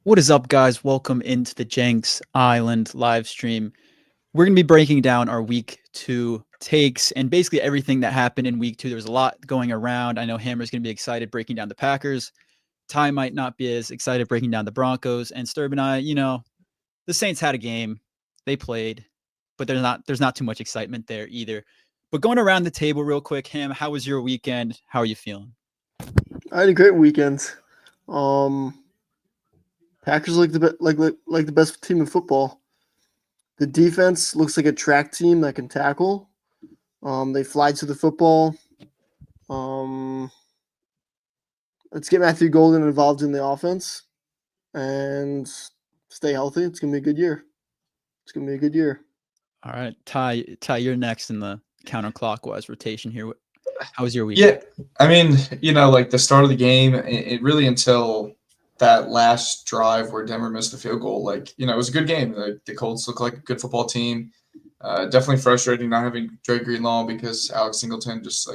What is up, guys? Welcome into the Jenks Island live stream. We're going to be breaking down our week 2 takes and basically everything that happened in week 2. There was a lot going around. I know Hammer's going to be excited breaking down the Packers. Ty might not be as excited breaking down the Broncos. And Sterb and I, the Saints had a game. They played, but there's not too much excitement there either. But going around the table real quick, Ham, how was your weekend? How are you feeling? I had a great weekend. Packers like the best team in football. The defense looks like a track team that can tackle. They fly to the football. Let's get Matthew Golden involved in the offense and stay healthy. It's gonna be a good year. All right, Ty, you're next in the counterclockwise rotation here. How was your week? Yeah, I mean, like the start of the game, it really until that last drive where Denver missed the field goal, it was a good game. Like the Colts look like a good football team. Definitely frustrating not having Dre Greenlaw because Alex Singleton just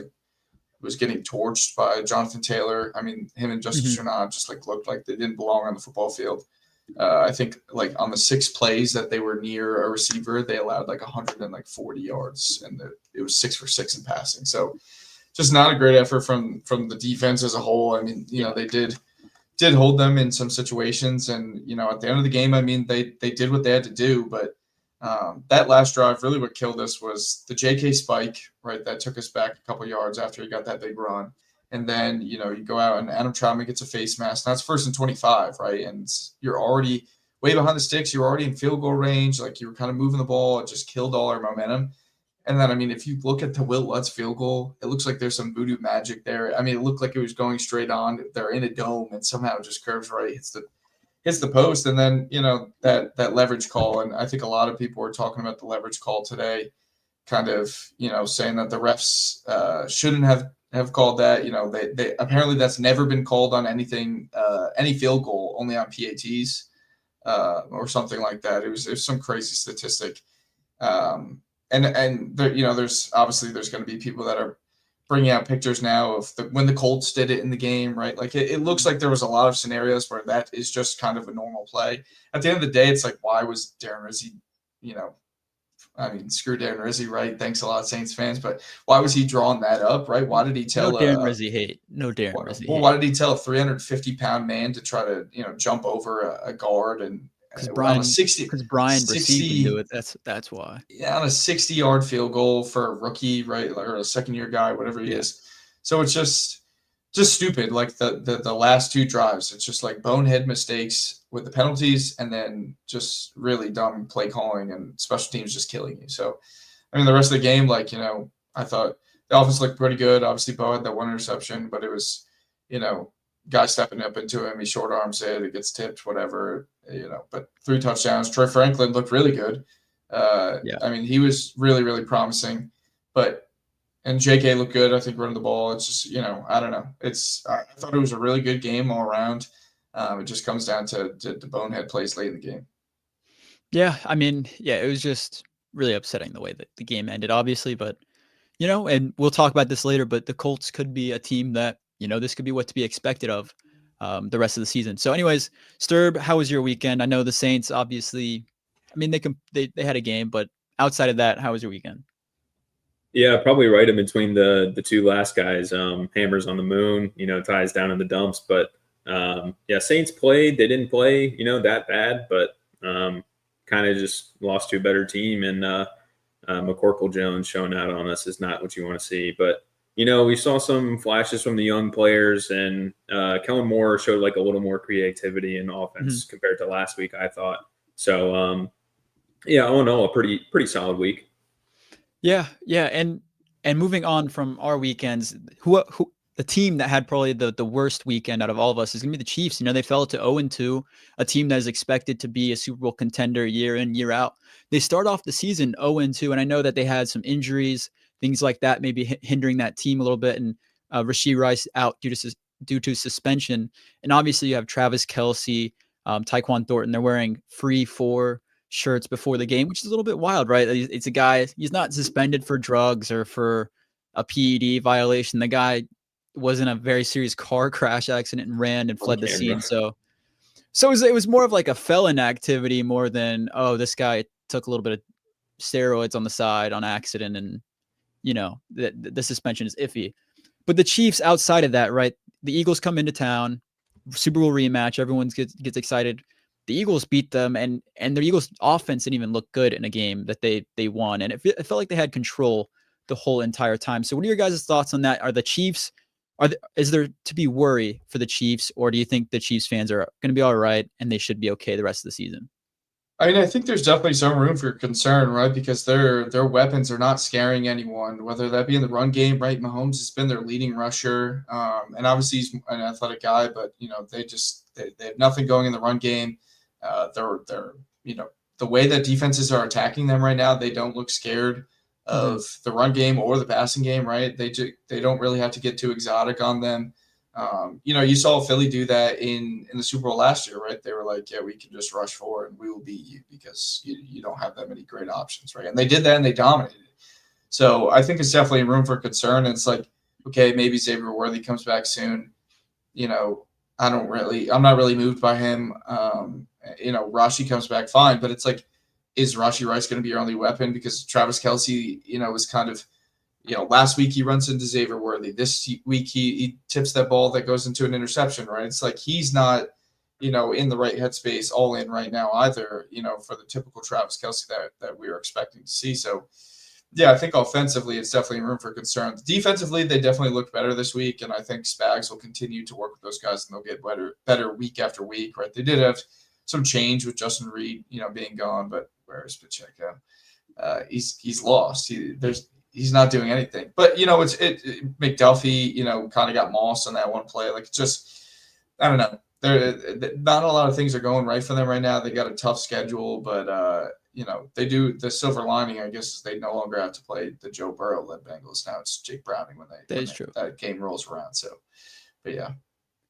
was getting torched by Jonathan Taylor. I mean, him and Justice Journal just looked like they didn't belong on the football field. I think on the 6 plays that they were near a receiver, they allowed 140 yards, and it was 6 for 6 in passing. So just not a great effort from the defense as a whole. I mean, they did hold them in some situations, and at the end of the game, I mean, they did what they had to do. But that last drive, really, what killed us was the J.K. spike, right? That took us back a couple yards after he got that big run. And then, you go out and Adam Troutman gets a face mask. That's 1st and 25, right? And you're already way behind the sticks. You're already in field goal range. You were kind of moving the ball. It just killed all our momentum. And then, I mean, if you look at the Will Lutz field goal, it looks like there's some voodoo magic there. I mean, it looked like it was going straight on. They're in a dome, and somehow it just curves right, hits the post. And then, that leverage call. And I think a lot of people were talking about the leverage call today, kind of, saying that the refs shouldn't have called that. They apparently that's never been called on anything, any field goal, only on PATs or something like that. It was some crazy statistic. And there, there's going to be people that are bringing out pictures now of when the Colts did it in the game, right? It looks like there was a lot of scenarios where that is just kind of a normal play. At the end of the day, it's why was Darren Rizzi, I mean, screw Darren Rizzi, right? Thanks a lot, Saints fans. But why was he drawing that up, right? Why did he tell No Darren Rizzi hate. Why did he tell a 350-pound man to try to, jump over a guard and because Brian received into it. That's why. Yeah, on a 60-yard field goal for a rookie, right, or a second-year guy, whatever he is. So it's just stupid. The last 2 drives, it's just bonehead mistakes with the penalties, and then just really dumb play calling and special teams just killing you. So, I mean, the rest of the game, I thought the offense looked pretty good. Obviously, Bo had that 1 interception, but it was, guy stepping up into him, he short arms it, it gets tipped, whatever, but 3 touchdowns. Troy Franklin looked really good. I mean, he was really, really promising, and JK looked good, I think, running the ball. It's just, I don't know. I thought it was a really good game all around. It just comes down to bonehead plays late in the game. Yeah, I mean, it was just really upsetting the way that the game ended, obviously, but, and we'll talk about this later, but the Colts could be a team that, this could be what to be expected of the rest of the season. So anyways, Sterb, how was your weekend? I know the Saints, obviously, I mean, they had a game, but outside of that, how was your weekend? Yeah, probably right in between the 2 last guys. Hammers on the moon, Ties down in the dumps. But Saints played. They didn't play, that bad, but kind of just lost to a better team. And McCorkle Jones showing out on us is not what you want to see. But we saw some flashes from the young players, and Kellen Moore showed a little more creativity in offense compared to last week, I thought. So, all in all, a pretty solid week. Yeah, and moving on from our weekends, who the team that had probably the worst weekend out of all of us is going to be the Chiefs. They fell to 0-2, a team that is expected to be a Super Bowl contender year in, year out. They start off the season 0-2, and I know that they had some injuries, things like that, maybe hindering that team a little bit, and Rashee Rice out due to suspension. And obviously you have Travis Kelce, Tyquan Thornton. They're wearing free 4 shirts before the game, which is a little bit wild, right? It's a guy, he's not suspended for drugs or for a PED violation. The guy was in a very serious car crash accident and ran and fled the scene. So So it was more of like a felon activity more than, oh, this guy took a little bit of steroids on the side on accident, and the suspension is iffy. But the Chiefs, outside of that, right? The Eagles come into town, Super Bowl rematch. Everyone gets excited. The Eagles beat them, and the Eagles' offense didn't even look good in a game that they won, and it felt like they had control the whole entire time. So, what are your guys' thoughts on that? Are the Chiefs is there to be worry for the Chiefs, or do you think the Chiefs fans are going to be all right and they should be okay the rest of the season? I mean, I think there's definitely some room for concern, right? Because their weapons are not scaring anyone, whether that be in the run game, right? Mahomes has been their leading rusher, and obviously he's an athletic guy, but they have nothing going in the run game. They're the way that defenses are attacking them right now, they don't look scared of the run game or the passing game, right? They don't really have to get too exotic on them. You saw Philly do that in the Super Bowl last year, right? They were like, yeah, we can just rush forward and we will beat you because you don't have that many great options, right? And they did that and they dominated. So I think it's definitely room for concern. And it's like, okay, maybe Xavier Worthy comes back soon. I'm not really moved by him. Rashi comes back fine, but it's like, is Rashi Rice going to be your only weapon? Because Travis Kelce, was kind of, last week he runs into Xavier Worthy. This week he tips that ball that goes into an interception, right? It's like he's not, in the right headspace all in right now either, for the typical Travis Kelce that we were expecting to see. So, yeah, I think offensively it's definitely room for concern. Defensively, they definitely looked better this week, and I think Spags will continue to work with those guys, and they'll get better week after week, right? They did have some change with Justin Reed, being gone, but where's Pacheco? He's lost. He's not doing anything. But it's McDuffie, kind of got mossed on that one play. Like, it's just, I don't know. Not a lot of things are going right for them right now. They got a tough schedule, but they do. The silver lining, I guess, is they no longer have to play the Joe Burrow led Bengals. Now it's Jake Browning when that game rolls around. So, but yeah.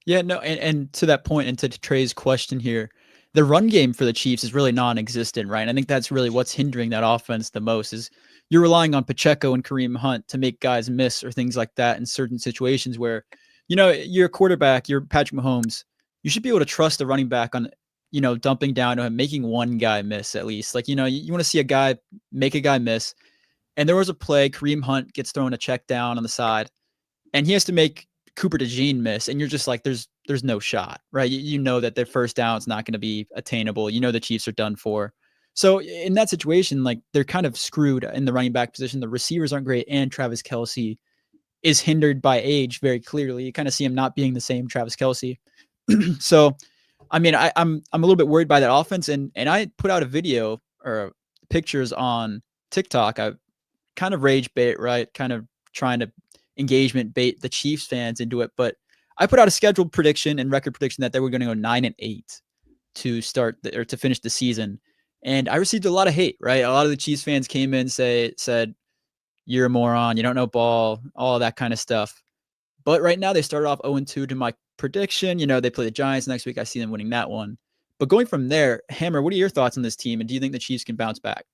Yeah, no, and to that point, and to Trey's question here, the run game for the Chiefs is really non-existent, right? And I think that's really what's hindering that offense the most is you're relying on Pacheco and Kareem Hunt to make guys miss or things like that in certain situations where, you're a quarterback, you're Patrick Mahomes, you should be able to trust the running back on, dumping down to him, making one guy miss at least. Like, you want to see a guy make a guy miss. And there was a play, Kareem Hunt gets thrown a check down on the side, and he has to make Cooper DeJean miss, and you're just like, there's no shot, right? You know that their first down is not going to be attainable. The Chiefs are done for. So in that situation, like, they're kind of screwed in the running back position. The receivers aren't great, and Travis Kelce is hindered by age very clearly. You kind of see him not being the same Travis Kelce. So, I mean, I'm a little bit worried by that offense, and I put out a video or pictures on TikTok. I kind of rage bait, right? Kind of trying to engagement bait the Chiefs fans into it, but I put out a scheduled prediction and record prediction that they were going to go 9-8 to start or to finish the season, and I received a lot of hate. Right, a lot of the Chiefs fans came in said you're a moron, you don't know ball, all that kind of stuff. But right now they started off 0-2 to my prediction. They play the Giants next week. I see them winning that one. But going from there, Hammer, what are your thoughts on this team, and do you think the Chiefs can bounce back?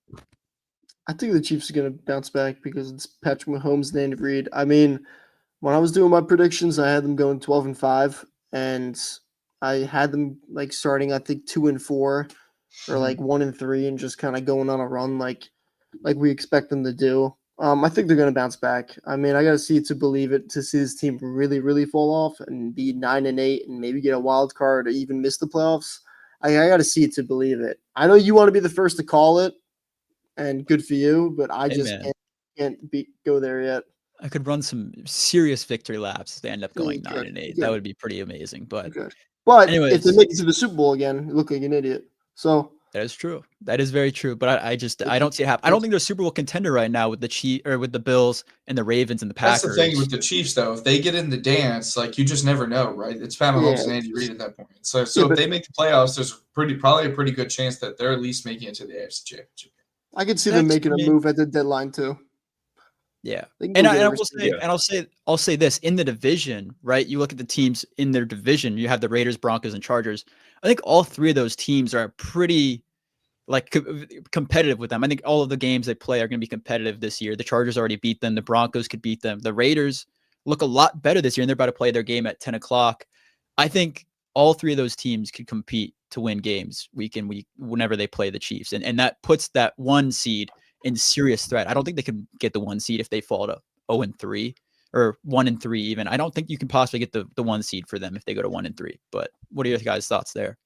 I think the Chiefs are going to bounce back because it's Patrick Mahomes and Andy Reid. I mean, when I was doing my predictions, I had them going 12-5, and I had them like starting, I think 2-4 or like 1-3, and just kind of going on a run like we expect them to do. I think they're going to bounce back. I mean, I got to see it to believe it, to see this team really, really fall off and be 9-8 and maybe get a wild card or even miss the playoffs. I got to see it to believe it. I know you want to be the first to call it, and good for you, but I just can't go there yet. I could run some serious victory laps if they end up going 9-8. That would be pretty amazing. But anyways, if they make it to the Super Bowl again, you look like an idiot. So that is true. That is very true. But I don't see it happen. I don't think they're a Super Bowl contender right now with the Chiefs or with the Bills and the Ravens and the Packers. That's the thing with the Chiefs, though. If they get in the dance, like, you just never know, right? It's Pat Mahomes and Andy Reid at that point. So if they make the playoffs, there's probably a pretty good chance that they're at least making it to the AFC Championship. I could see them making a move at the deadline too. Yeah, and I'll say this in the division, right? You look at the teams in their division. You have the Raiders, Broncos, and Chargers. I think all three of those teams are pretty competitive with them. I think all of the games they play are going to be competitive this year. The Chargers already beat them. The Broncos could beat them. The Raiders look a lot better this year, and they're about to play their game at 10 o'clock. I think all three of those teams could compete to win games week in week whenever they play the Chiefs, and that puts that 1 seed in serious threat. I don't think they could get the 1 seed if they fall to 0-3 or 1-3 even. I don't think you can possibly get the 1 seed for them if they go to 1-3. But what are your guys' thoughts there?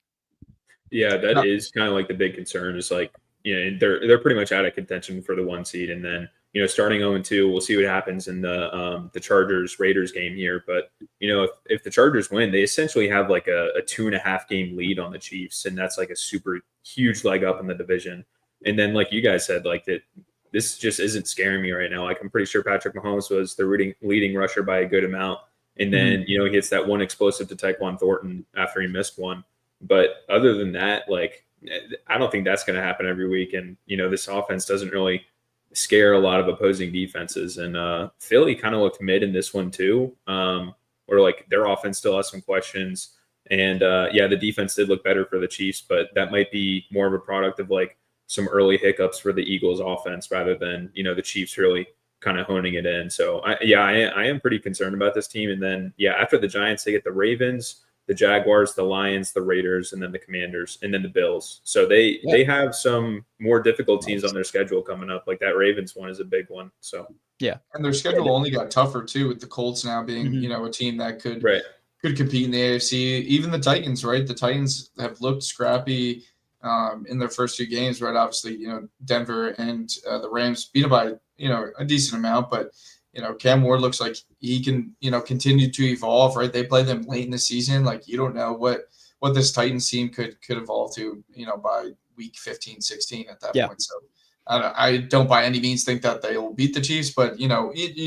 Yeah, that is kind of like the big concern is like, they're pretty much out of contention for the 1 seed. And then, starting 0-2, we'll see what happens in the Chargers Raiders game here. But, if the Chargers win, they essentially have like a 2.5 game lead on the Chiefs. And that's like a super huge leg up in the division. And then, like you guys said, like that, this just isn't scaring me right now. Like I'm pretty sure Patrick Mahomes was the leading rusher by a good amount. And then, he hits that one explosive to Tyquan Thornton after he missed one. But other than that, like, I don't think that's going to happen every week. And, this offense doesn't really scare a lot of opposing defenses. And Philly kind of looked mid in this one too, where like their offense still has some questions. And the defense did look better for the Chiefs, but that might be more of a product of like some early hiccups for the Eagles offense rather than, the Chiefs really kind of honing it in. So I am pretty concerned about this team. And then, after the Giants, they get the Ravens, the Jaguars, the Lions, the Raiders, and then the Commanders, and then the Bills. So they have some more difficult teams on their schedule coming up. Like that Ravens one is a big one. So and their schedule only got tougher too, with the Colts now being a team that could compete in the AFC. Even the Titans, right? The Titans have looked scrappy in their first 2 games, right? Obviously, Denver and the Rams beat them by a decent amount, but Cam Ward looks like he can, continue to evolve, right? They play them late in the season. Like you don't know what this Titans team could evolve to, by week 15, 16 at that point. So I don't by any means think that they will beat the Chiefs, but you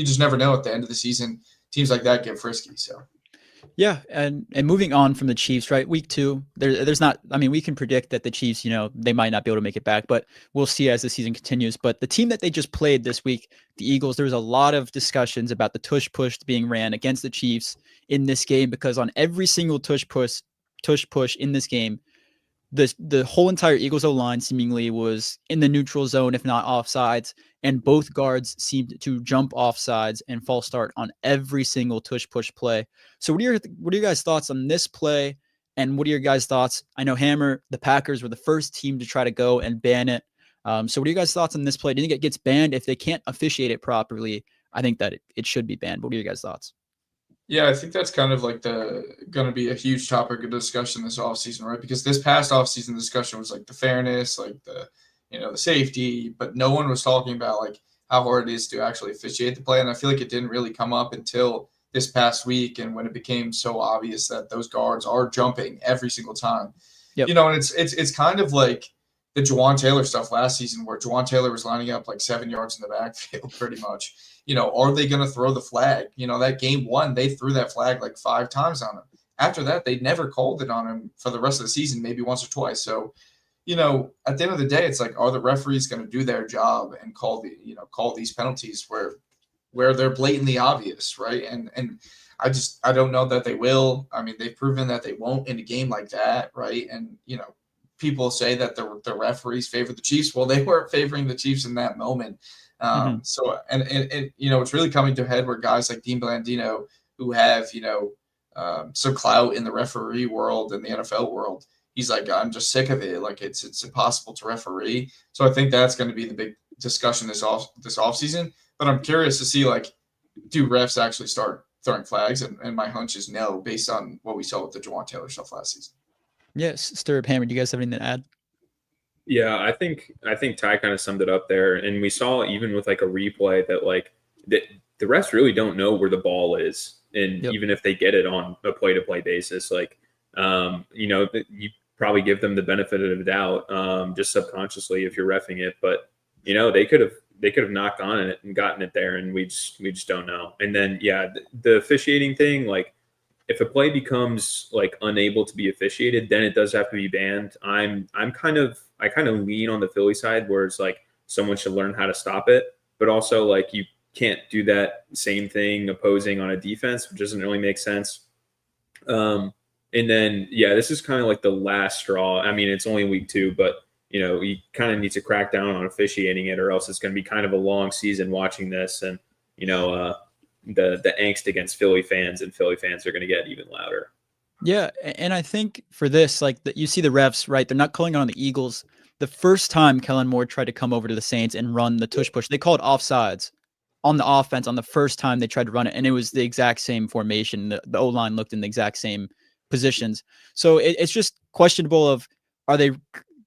just never know at the end of the season. Teams like that get frisky. So. Yeah, and moving on from the Chiefs, right? Week 2, there's not. I mean, we can predict that the Chiefs, they might not be able to make it back, but we'll see as the season continues. But the team that they just played this week, the Eagles, there was a lot of discussions about the tush push being ran against the Chiefs in this game because on every single tush push in this game, the whole entire Eagles O-line seemingly was in the neutral zone, if not offsides, and both guards seemed to jump offsides and false start on every single tush push play. So what are your guys' thoughts on this play, and what are your guys' thoughts? I know Hammer, the Packers were the first team to try to go and ban it. So what are your guys' thoughts on this play? Do you think it gets banned? If they can't officiate it properly, I think that it should be banned. What are your guys' thoughts? Yeah, I think that's kind of like going to be a huge topic of discussion this offseason, right? Because this past offseason discussion was like the fairness, like the safety, but no one was talking about like how hard it is to actually officiate the play. And I feel like it didn't really come up until this past week, and when it became so obvious that those guards are jumping every single time. Yep. And it's kind of like the Juwan Taylor stuff last season, where Juwan Taylor was lining up like 7 yards in the backfield pretty much. Are they going to throw the flag? That game 1, they threw that flag like 5 times on him. After that, they never called it on him for the rest of the season, maybe once or twice. So, at the end of the day, it's like, are the referees going to do their job and call these penalties where they're blatantly obvious, right? And I don't know that they will. I mean, they've proven that they won't in a game like that, right? And people say that the referees favor the Chiefs. Well, they weren't favoring the Chiefs in that moment. So it's really coming to a head where guys like Dean Blandino, who have some clout in the referee world and the NFL world, he's like, I'm just sick of it. Like it's impossible to referee. So I think that's going to be the big discussion this offseason. But I'm curious to see, like, do refs actually start throwing flags? And my hunch is no, based on what we saw with the Juwan Taylor stuff last season. Yes, Sterb, Hammer, do you guys have anything to add? Yeah, I think Ty kind of summed it up there, and we saw even with like a replay that like the refs really don't know where the ball is, and even if they get it on a play-to-play basis, like you probably give them the benefit of the doubt just subconsciously if you're reffing it, but they could have knocked on it and gotten it there, and we just don't know. And then the officiating thing, like, if a play becomes like unable to be officiated, then it does have to be banned. I kind of lean on the Philly side, where it's like someone should learn how to stop it, but also like you can't do that same thing opposing on a defense, which doesn't really make sense. And then this is kind of like the last straw. I mean, it's only week 2, but you kind of need to crack down on officiating it, or else it's going to be kind of a long season watching this, and the angst against Philly fans, and Philly fans are going to get even louder. Yeah, and I think for this, like that, you see the refs, right? They're not calling it on the Eagles. The first time Kellen Moore tried to come over to the Saints and run the tush push, they called offsides on the offense on the first time they tried to run it, and it was the exact same formation. The O line looked in the exact same positions, so it's just questionable of are they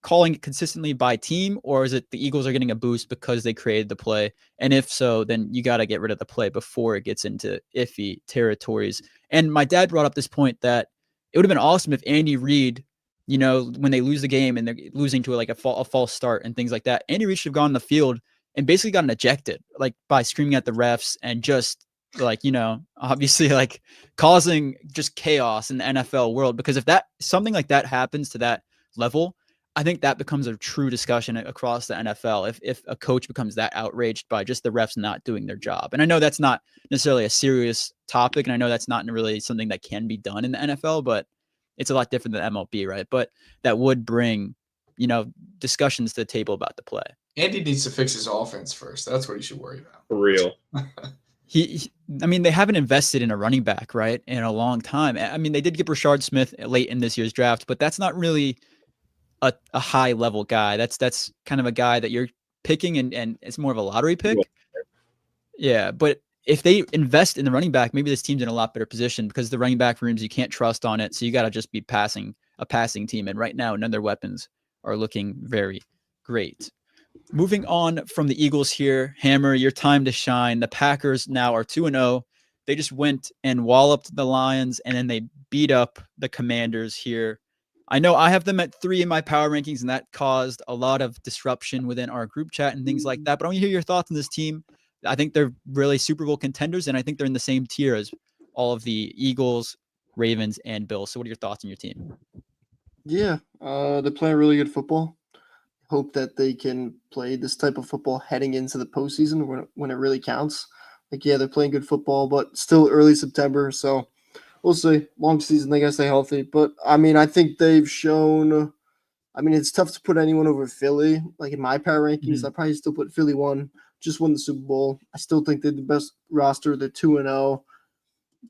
calling it consistently by team, or is it the Eagles are getting a boost because they created the play? And if so, then you got to get rid of the play before it gets into iffy territories. And my dad brought up this point that it would have been awesome if Andy Reid, you know, when they lose the game and they're losing to like a false start and things like that, Andy Reid should have gone on the field and basically gotten ejected, like by screaming at the refs and just like, you know, obviously like causing just chaos in the NFL world. Because if that something like that happens to that level, I think that becomes a true discussion across the NFL if a coach becomes that outraged by just the refs not doing their job. And I know that's not necessarily a serious topic, and I know that's not really something that can be done in the NFL, but it's a lot different than MLB, right? But that would bring, you know, discussions to the table about the play. Andy needs to fix his offense first. That's what he should worry about. For real. I mean, they haven't invested in a running back, right, in a long time. I mean, they did get Rashard Smith late in this year's draft, but that's not really a high level guy. That's kind of a guy that you're picking and it's more of a lottery pick. Yeah, but if they invest in the running back, maybe this team's in a lot better position because the running back rooms you can't trust on it. So you got to just be a passing team. And right now, none of their weapons are looking very great. Moving on from the Eagles here, Hammer, your time to shine. The Packers now are 2-0. They just went and walloped the Lions, and then they beat up the Commanders here. I know I have them at 3 in my power rankings, and that caused a lot of disruption within our group chat and things like that. But I want to hear your thoughts on this team. I think they're really Super Bowl contenders, and I think they're in the same tier as all of the Eagles, Ravens, and Bills. So what are your thoughts on your team? Yeah, they're playing really good football. Hope that they can play this type of football heading into the postseason when it really counts. Like, yeah, they're playing good football, but still early September, so we'll see. Long season, they gotta stay healthy. But I mean, I think they've shown. I mean, it's tough to put anyone over Philly. Like in my power rankings, I probably still put Philly 1. Just won the Super Bowl. I still think they're the best roster. They're 2-0.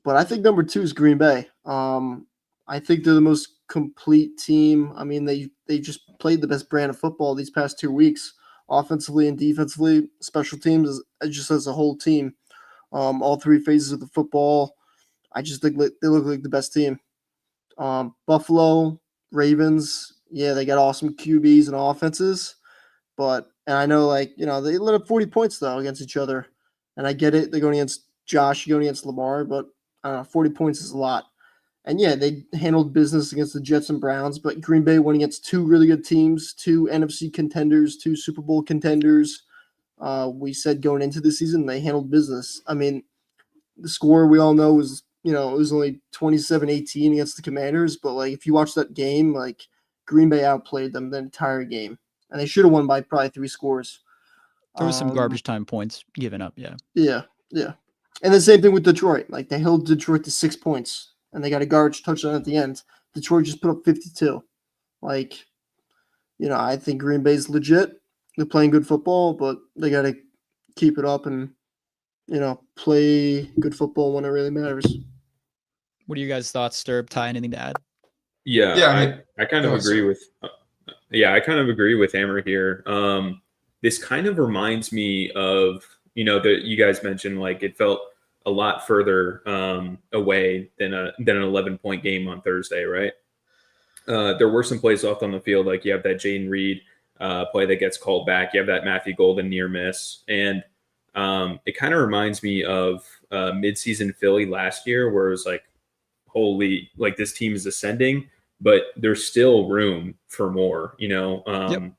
But I think number 2 is Green Bay. I think they're the most complete team. I mean, they just played the best brand of football these past 2 weeks, offensively and defensively, special teams, just as a whole team. All 3 phases of the football. I just think they look like the best team. Buffalo, Ravens, yeah, they got awesome QBs and offenses, and I know, like, you know, they let up 40 points though against each other, and I get it. They're going against Josh, you're going against Lamar, but 40 points is a lot. And yeah, they handled business against the Jets and Browns, but Green Bay went against 2 really good teams, 2 NFC contenders, 2 Super Bowl contenders. We said going into the season, they handled business. I mean, the score we all know was, you know, it was only 27-18 against the Commanders, but like if you watch that game, like Green Bay outplayed them the entire game, and they should have won by probably 3 scores. There was some garbage time points given up. Yeah. Yeah. And the same thing with Detroit. Like they held Detroit to 6 points, and they got a garbage touchdown at the end. Detroit just put up 52. Like, you know, I think Green Bay's legit. They're playing good football, but they got to keep it up and, you know, play good football when it really matters. What are you guys' thoughts, Sterb? Ty, anything to add? Yeah, I kind of agree with. I kind of agree with Hammer here. This kind of reminds me of, you know, that you guys mentioned, like it felt a lot further away than an 11-point game on Thursday, right? There were some plays off on the field, like you have that Jaden Reed play that gets called back. You have that Matthew Golden near miss, and it kind of reminds me of midseason Philly last year, where it was like, holy, like this team is ascending, but there's still room for more, you know.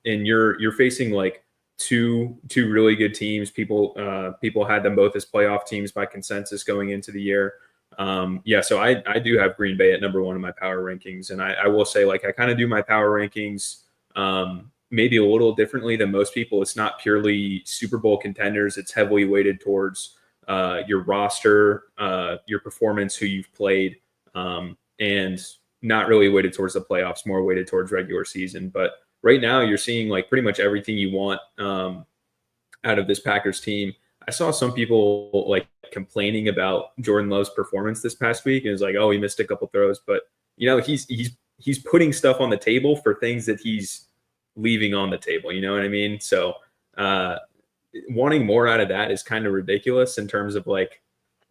And you're facing like two really good teams. People had them both as playoff teams by consensus going into the year. So I do have Green Bay at number 1 in my power rankings, and I will say, like, I kind of do my power rankings maybe a little differently than most people. It's not purely Super Bowl contenders. It's heavily weighted towards your roster, your performance, who you've played, and not really weighted towards the playoffs, more weighted towards regular season. But right now you're seeing like pretty much everything you want out of this Packers team. I saw some people like complaining about Jordan Love's performance this past week, and it was like, oh, he missed a couple throws, but he's putting stuff on the table for things that he's leaving on the table. You know what I mean? So wanting more out of that is kind of ridiculous in terms of like,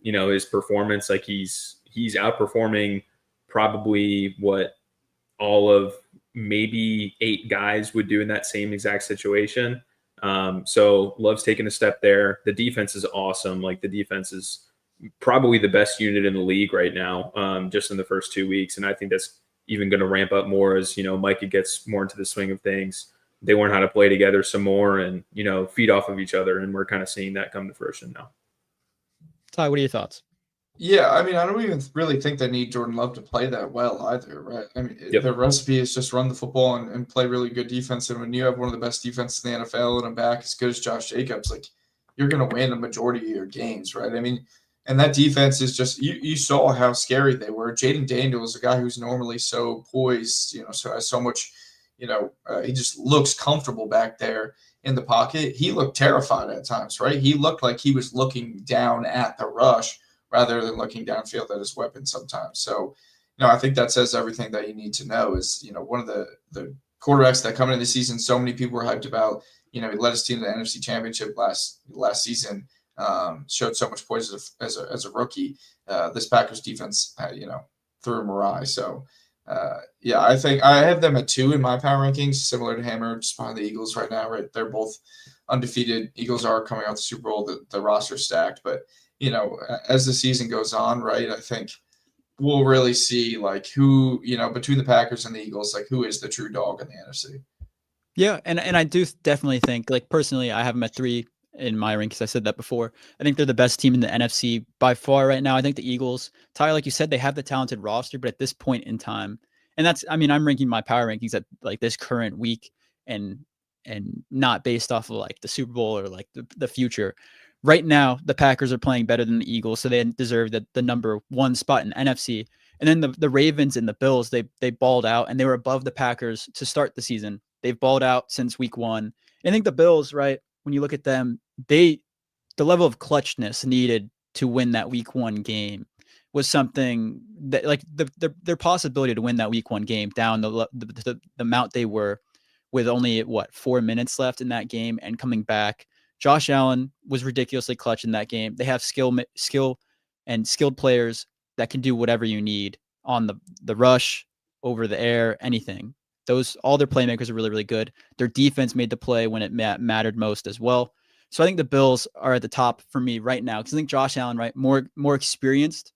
his performance. Like he's outperforming probably what all of maybe 8 guys would do in that same exact situation. So Love's taking a step there. The defense is awesome. Like the defense is probably the best unit in the league right now, just in the first 2 weeks. And I think that's even going to ramp up more as, Micah gets more into the swing of things. They learn how to play together some more and, feed off of each other. And we're kind of seeing that come to fruition now. Ty, what are your thoughts? Yeah, I mean, I don't even really think they need Jordan Love to play that well either, right? I mean, the recipe is just run the football and play really good defense. And when you have one of the best defenses in the NFL and a back as good as Josh Jacobs, like you're going to win a majority of your games, right? I mean, and that defense is just you saw how scary they were. Jaden Daniels, a guy who's normally so poised, so has so much, he just looks comfortable back there in the pocket. He looked terrified at times, right? He looked like he was looking down at the rush rather than looking downfield at his weapon sometimes. So, I think that says everything that you need to know is, one of the quarterbacks that coming into the season, so many people were hyped about, he led his team to the NFC Championship last season, showed so much poise as a rookie. This Packers defense, threw him awry. So, I think I have them at 2 in my power rankings, similar to Hammer, just behind the Eagles right now, right? They're both undefeated. Eagles are coming out the Super Bowl, the roster stacked, but as the season goes on, right, I think we'll really see like who, between the Packers and the Eagles, like who is the true dog in the NFC. Yeah, and I do definitely think, like personally, I have them at 3 in my rankings. I said that before. I think they're the best team in the NFC by far right now. I think the Eagles, Ty, like you said, they have the talented roster, but at this point in time, and I'm ranking my power rankings at like this current week and not based off of like the Super Bowl or like the future. Right now, the Packers are playing better than the Eagles, so they deserve the number 1 spot in NFC. And then the Ravens and the Bills, they balled out, and they were above the Packers to start the season. They've balled out since week 1. And I think the Bills, right, when you look at them, the level of clutchness needed to win that week 1 game was something that, like, their possibility to win that week 1 game down the amount they were with only, 4 minutes left in that game and coming back. Josh Allen was ridiculously clutch in that game. They have skill and skilled players that can do whatever you need on the rush, over the air, anything. All their playmakers are really, really good. Their defense made the play when it mattered most as well. So I think the Bills are at the top for me right now because I think Josh Allen, right, more experienced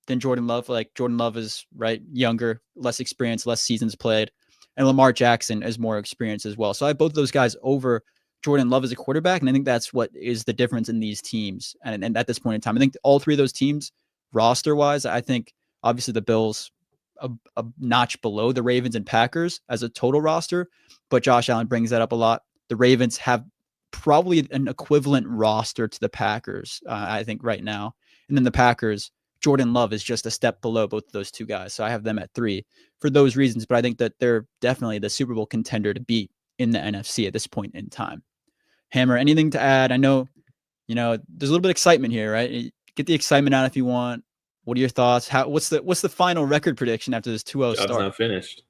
than Jordan Love. Like Jordan Love is right, younger, less experienced, less seasons played, and Lamar Jackson is more experienced as well. So I have both of those guys over Jordan Love as a quarterback, and I think that's what is the difference in these teams. And at this point in time, I think all 3 of those teams, roster-wise, I think obviously the Bills a notch below the Ravens and Packers as a total roster, but Josh Allen brings that up a lot. The Ravens have probably an equivalent roster to the Packers, I think, right now. And then the Packers, Jordan Love is just a step below both of those 2 guys. So I have them at 3 for those reasons, but I think that they're definitely the Super Bowl contender to beat in the NFC at this point in time. Hammer, anything to add? I know, there's a little bit of excitement here, right? Get the excitement out if you want. What are your thoughts? What's the final record prediction after this 2-0 start? Job's not finished.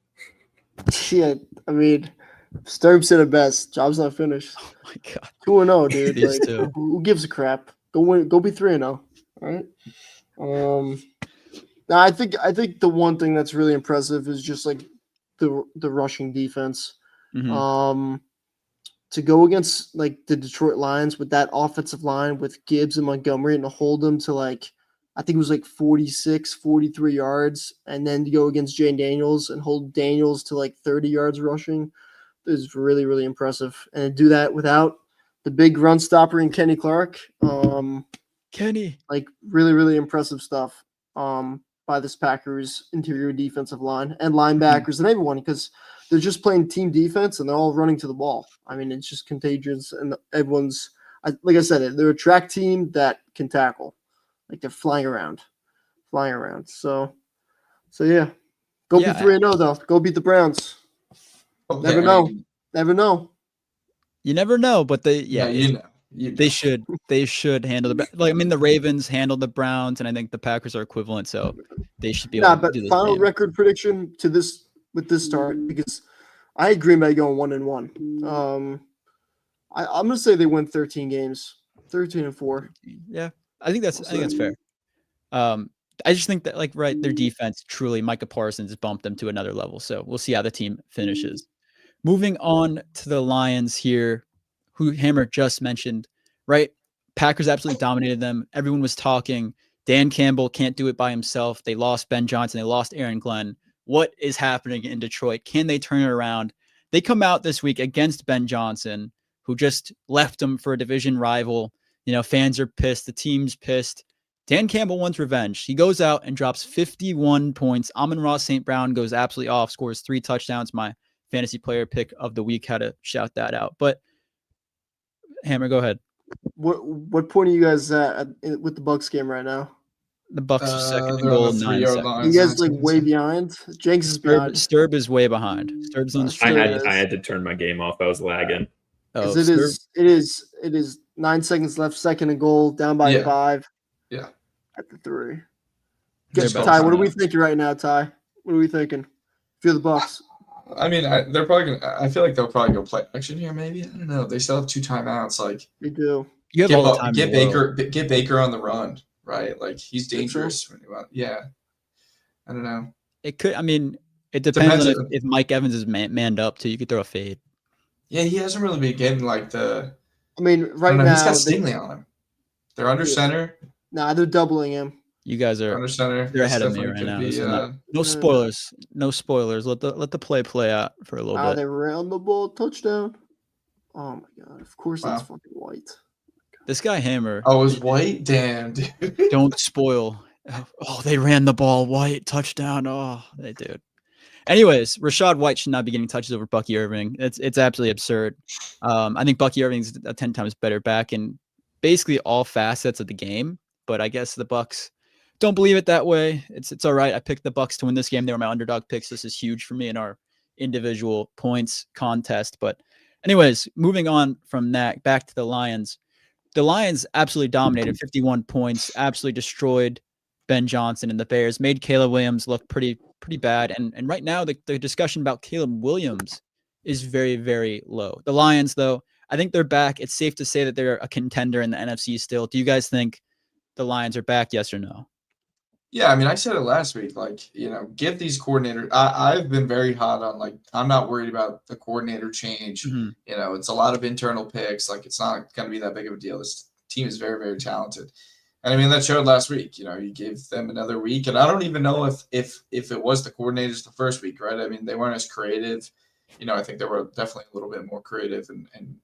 Yeah, I mean, Sterb said it best. Job's not finished. Oh my God. 2-0, dude. These Like, two. who gives a crap? Go win. Go be 3-0. All right. Now I think the one thing that's really impressive is just like the rushing defense. Mm-hmm. To go against like the Detroit Lions with that offensive line with Gibbs and Montgomery and to hold them to like, I think it was like 46, 43 yards, and then to go against Jane Daniels and hold Daniels to like 30 yards rushing is really, really impressive. And to do that without the big run stopper in Kenny Clark. Kenny. Like really, really impressive stuff by this Packers interior defensive line and linebackers and everyone because they're just playing team defense and they're all running to the ball. I mean, it's just contagious and everyone's like I said, they're a track team that can tackle. Like they're flying around. So yeah. Go be 3-0 though. Go beat the Browns. Never know. You never know, but they They should handle the Ravens handled the Browns, and I think the Packers are equivalent. So they should be able to but do this final game. record prediction with this start, because I had Green Bay going 1-1. I'm gonna say they win 13 games, 13-4. Yeah, I think that's fair. I just think that their defense truly, Micah Parsons bumped them to another level. So we'll see how the team finishes. Moving on to the Lions here, who Hammer just mentioned, right? Packers absolutely dominated them. Everyone was talking. Dan Campbell can't do it by himself. They lost Ben Johnson. They lost Aaron Glenn. What is happening in Detroit? Can they turn it around? They come out this week against Ben Johnson, who just left them for a division rival. Fans are pissed. The team's pissed. Dan Campbell wants revenge. He goes out and drops 51 points. Amon-Ra St. Brown goes absolutely off, scores 3 touchdowns. My fantasy player pick of the week, had to shout that out. But Hammer, go ahead. What point are you guys at with the Bucs game right now? The Bucs are second and They're goal, on the 9 3-yard seconds. line. You guys way behind. Jenks is behind. Sterb is way behind. Sterb's on the street. I had to turn my game off. I was lagging. Oh, it is 9 seconds left, second and goal, down by 5. Yeah. At the 3. Ty, what are we thinking right now, Ty? What are we thinking? If you're the Bucs. I mean, they're probably gonna. I feel like they'll probably go play action here. Maybe, I don't know. They still have 2 timeouts. Like they do. You have all the time. Get Baker on the run, right? Like he's dangerous. Yeah. I don't know. It could. I mean, it depends on if Mike Evans is manned up too. You could throw a fade. Yeah, he hasn't really been getting like the. I mean, right now he's got Stingley on him. They're under center. Nah, they're doubling him. You guys are under center. They're ahead of me right now. No spoilers. No spoilers. Let the play out for a little bit. They ran the ball, touchdown. Oh my god! Of course, that's fucking White. This guy Hammer. Oh, it was White? Damn, dude. Don't spoil. Oh, they ran the ball. White, touchdown. Oh, they did. Anyways, Rachaad White should not be getting touches over Bucky Irving. It's absolutely absurd. I think Bucky Irving's a 10 times better back in basically all facets of the game. But I guess the Bucs don't believe it that way. It's all right. I picked the Bucs to win this game. They were my underdog picks. This is huge for me in our individual points contest. But anyways, moving on from that, back to the Lions. The Lions absolutely dominated, 51 points, absolutely destroyed Ben Johnson and the Bears, made Caleb Williams look pretty bad. And right now, the discussion about Caleb Williams is very, very low. The Lions, though, I think they're back. It's safe to say that they're a contender in the NFC still. Do you guys think the Lions are back, yes or no? Yeah, I mean, I said it last week. Like, give these coordinators. I've been very hot on I'm not worried about the coordinator change. Mm-hmm. It's a lot of internal picks. Like, it's not going to be that big of a deal. This team is very, very talented, and I mean that showed last week. You gave them another week, and I don't even know if it was the coordinators the first week, right? I mean, they weren't as creative. I think they were definitely a little bit more creative and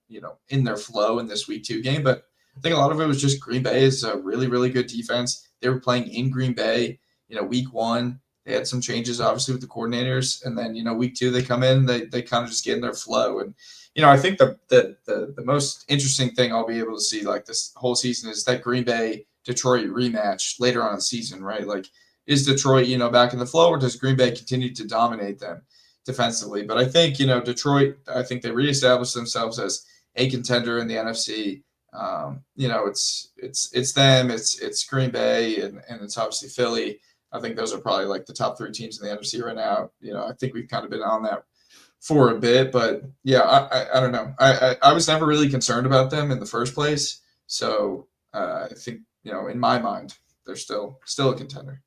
in their flow in this week 2 game, but I think a lot of it was just Green Bay is a really, really good defense. They were playing in Green Bay, week 1. They had some changes, obviously, with the coordinators. And then, week 2, they come in, they kind of just get in their flow. And, I think the most interesting thing I'll be able to see, this whole season, is that Green Bay-Detroit rematch later on in the season, right? Like, is Detroit, back in the flow, or does Green Bay continue to dominate them defensively? But I think, Detroit, I think they reestablished themselves as a contender in the NFC. It's them, it's Green Bay, and it's obviously Philly. I think those are probably the top 3 teams in the NFC right now. I think we've kind of been on that for a bit, but yeah, I don't know. I was never really concerned about them in the first place. So I think, in my mind, they're still a contender.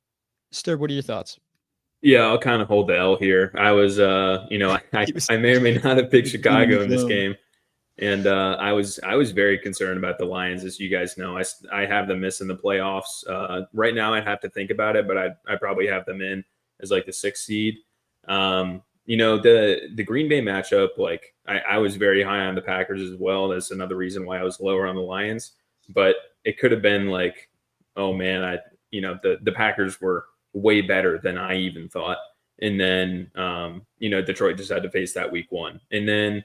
Sterb, what are your thoughts? Yeah, I'll kind of hold the L here. I was, I may or may not have picked Chicago in this game. And I was very concerned about the Lions, as you guys know. I have them missing the playoffs. Right now, I'd have to think about it, but I probably have them in as the 6th seed. The Green Bay matchup, I was very high on the Packers as well. That's another reason why I was lower on the Lions. But it could have been oh man, the Packers were way better than I even thought. And then Detroit just had to face that week 1, and then.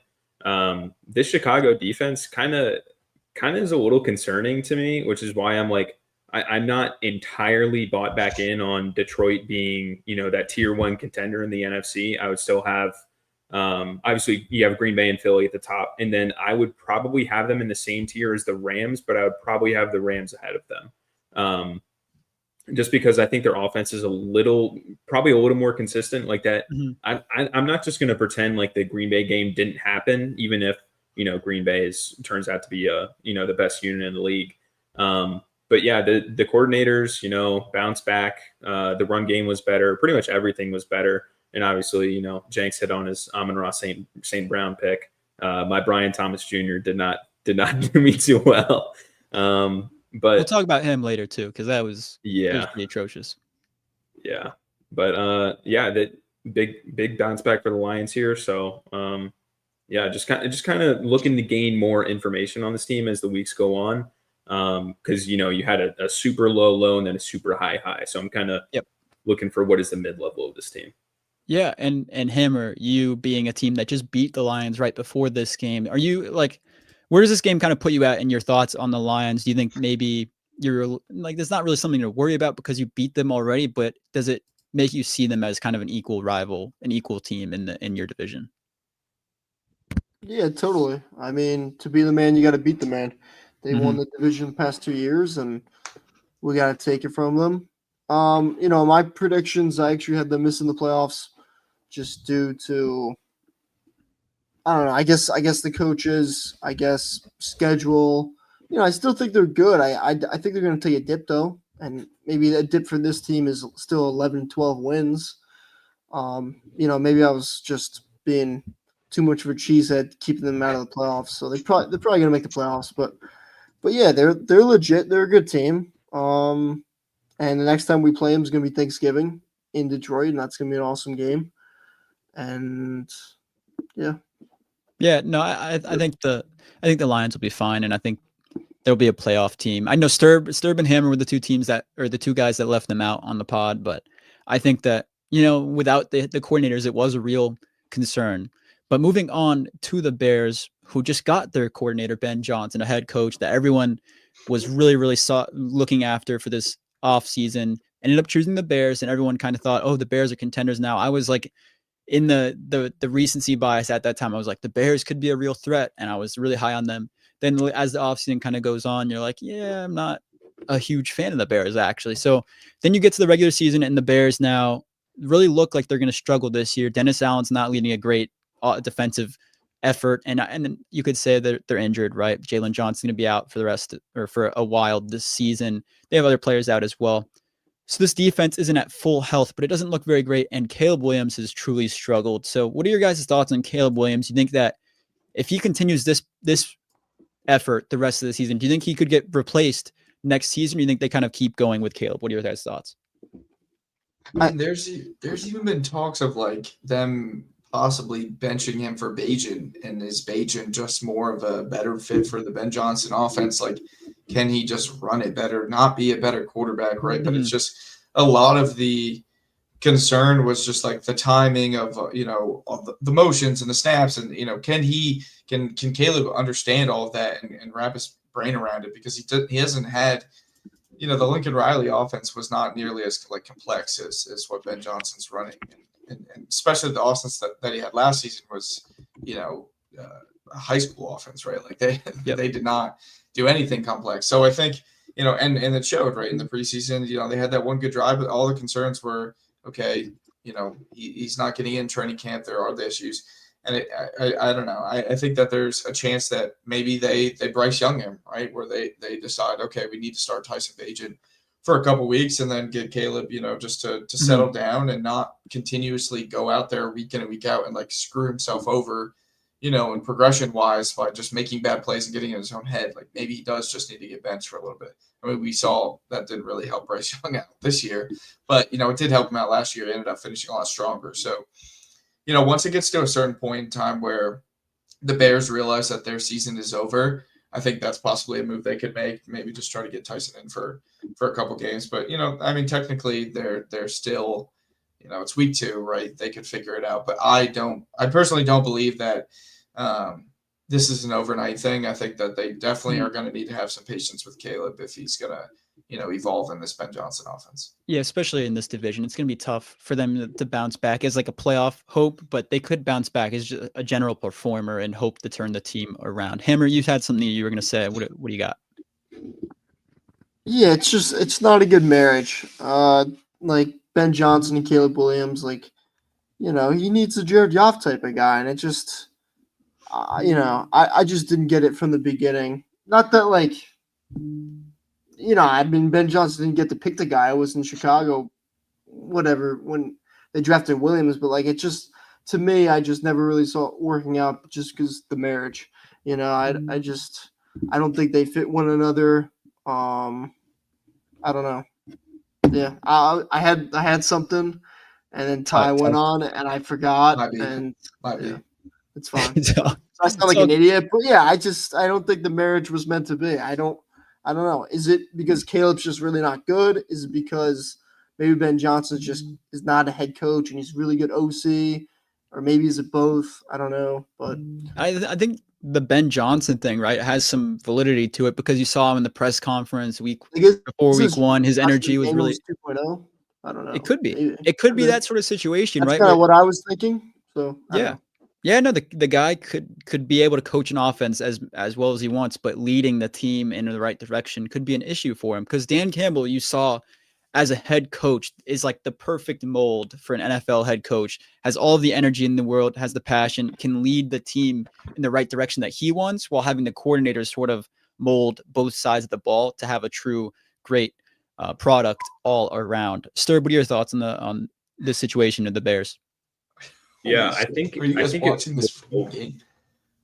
This Chicago defense kind of is a little concerning to me, which is why I'm not entirely bought back in on Detroit being, that tier 1 contender in the NFC. I would still have, obviously you have Green Bay and Philly at the top, and then I would probably have them in the same tier as the Rams, but I would probably have the Rams ahead of them. just because I think their offense is probably a little more consistent like that. Mhm. I'm not just going to pretend like the Green Bay game didn't happen, even if, Green Bay turns out to be the best unit in the league. But yeah, the coordinators, bounce back. The run game was better. Pretty much everything was better. And obviously, Jenks hit on his Amon-Ra St. Brown pick. My Brian Thomas Jr. did not do me too well. But We'll talk about him later too, because it was pretty atrocious. Yeah, but that big bounce back for the Lions here. So just kind of looking to gain more information on this team as the weeks go on. Because you had a super low and then a super high. So I'm kind of looking for what is the mid level of this team. Yeah, and Hammer, you being a team that just beat the Lions right before this game, are you like, where does this game kind of put you at in your thoughts on the Lions? Do you think maybe you're like, there's not really something to worry about because you beat them already, but does it make you see them as kind of an equal rival, an equal team in your division? Yeah, totally. I mean, to be the man, you got to beat the man. They won the division the past 2 years, and we got to take it from them. My predictions, I actually had them missing the playoffs just due to, I don't know, I guess the coaches, schedule. I still think they're good. I think they're going to take a dip, though, and maybe a dip for this team is still 11, 12 wins. Maybe I was just being too much of a cheesehead keeping them out of the playoffs. So they're probably going to make the playoffs, but yeah, they're legit. They're a good team. And the next time we play them is going to be Thanksgiving in Detroit, and that's going to be an awesome game. And yeah. Yeah, no, I think the Lions will be fine, and I think there'll be a playoff team. I know Sterb and Hammer were the two guys that left them out on the pod, but I think that without the coordinators, it was a real concern. But moving on to the Bears, who just got their coordinator Ben Johnson, a head coach that everyone was really looking after for this offseason, ended up choosing the Bears, and everyone kind of thought, oh, the Bears are contenders now. I was like, in the recency bias at that time, I was like, the Bears could be a real threat, and I was really high on them. Then as the offseason kind of goes on, you're like, yeah, I'm not a huge fan of the Bears, actually. So then you get to the regular season, and the Bears now really look like they're going to struggle this year. Dennis Allen's not leading a great defensive effort, and then you could say that they're injured, right? Jalen Johnson's going to be out for a while this season. They have other players out as well. So this defense isn't at full health, but it doesn't look very great, and Caleb Williams has truly struggled. So what are your guys' thoughts on Caleb Williams? You think that if he continues this effort the rest of the season, do you think he could get replaced next season? Or do you think they kind of keep going with Caleb? What are your guys' thoughts? I mean, there's even been talks of like them possibly benching him for Bajan, and is Bajan just more of a better fit for the Ben Johnson offense? Like, can he just run it better, not be a better quarterback, right? But it's just a lot of the concern was just like the timing of the motions and the snaps, and can Caleb understand all of that and wrap his brain around it, because he hasn't had the Lincoln Riley offense was not nearly as like complex as what Ben Johnson's running, and especially the offense that he had last season was a high school offense, right? Like they did not do anything complex. So I think and it showed, right, in the preseason. They had that one good drive, but all the concerns were, okay, he's not getting in training camp. There are the issues. And I don't know. I think that there's a chance that maybe they Bryce Young him, right, where they decide, okay, we need to start Tyson Bagent for a couple weeks and then get Caleb, just to settle down and not continuously go out there week in and week out and like screw himself over, and progression wise by just making bad plays and getting in his own head. Like maybe he does just need to get benched for a little bit. I mean, we saw that didn't really help Bryce Young out this year, but it did help him out last year. He ended up finishing a lot stronger. So, once it gets to a certain point in time where the Bears realize that their season is over, I think that's possibly a move they could make. Maybe just try to get Tyson in for a couple games. But I mean, technically they're still, it's week 2, right? They could figure it out. But I personally don't believe that this is an overnight thing. I think that they definitely are going to need to have some patience with Caleb if he's going to, evolve in this Ben Johnson offense. Yeah, especially in this division, it's going to be tough for them to bounce back as like a playoff hope, but they could bounce back as just a general performer and hope to turn the team around. Hammer, you had something you were going to say. What do you got? Yeah, it's not a good marriage. Like Ben Johnson and Caleb Williams, like he needs a Jared Goff type of guy, and it just, I just didn't get it from the beginning. Not that like, I mean Ben Johnson didn't get to pick the guy. I was in Chicago, whatever when they drafted Williams, but like it just to me, I just never really saw it working out just because the marriage. I don't think they fit one another. I don't know. Yeah, I had something, and then Ty went on, and I forgot, Might be. and Might be. yeah, it's fine. It's all- So I sound like an idiot, but yeah, I don't think the marriage was meant to be. I don't know. Is it because Caleb's just really not good? Is it because maybe Ben Johnson is not a head coach and he's really good OC, or maybe is it both? I don't know, but I think the Ben Johnson thing, right, has some validity to it because you saw him in the press conference before week 1. His energy was really 2.0. I don't know. It could be. Maybe. It could be that sort of situation, That's right? kind of what I was thinking. So I don't Yeah. know. Yeah, no, the guy could be able to coach an offense as well as he wants, but leading the team in the right direction could be an issue for him. Because Dan Campbell, you saw as a head coach, is like the perfect mold for an NFL head coach. Has all the energy in the world, has the passion, can lead the team in the right direction that he wants, while having the coordinators sort of mold both sides of the ball to have a true great product all around. Sterb, what are your thoughts on this situation of the Bears? Yeah, Holy I shit. think Are you guys it watching this was- full game?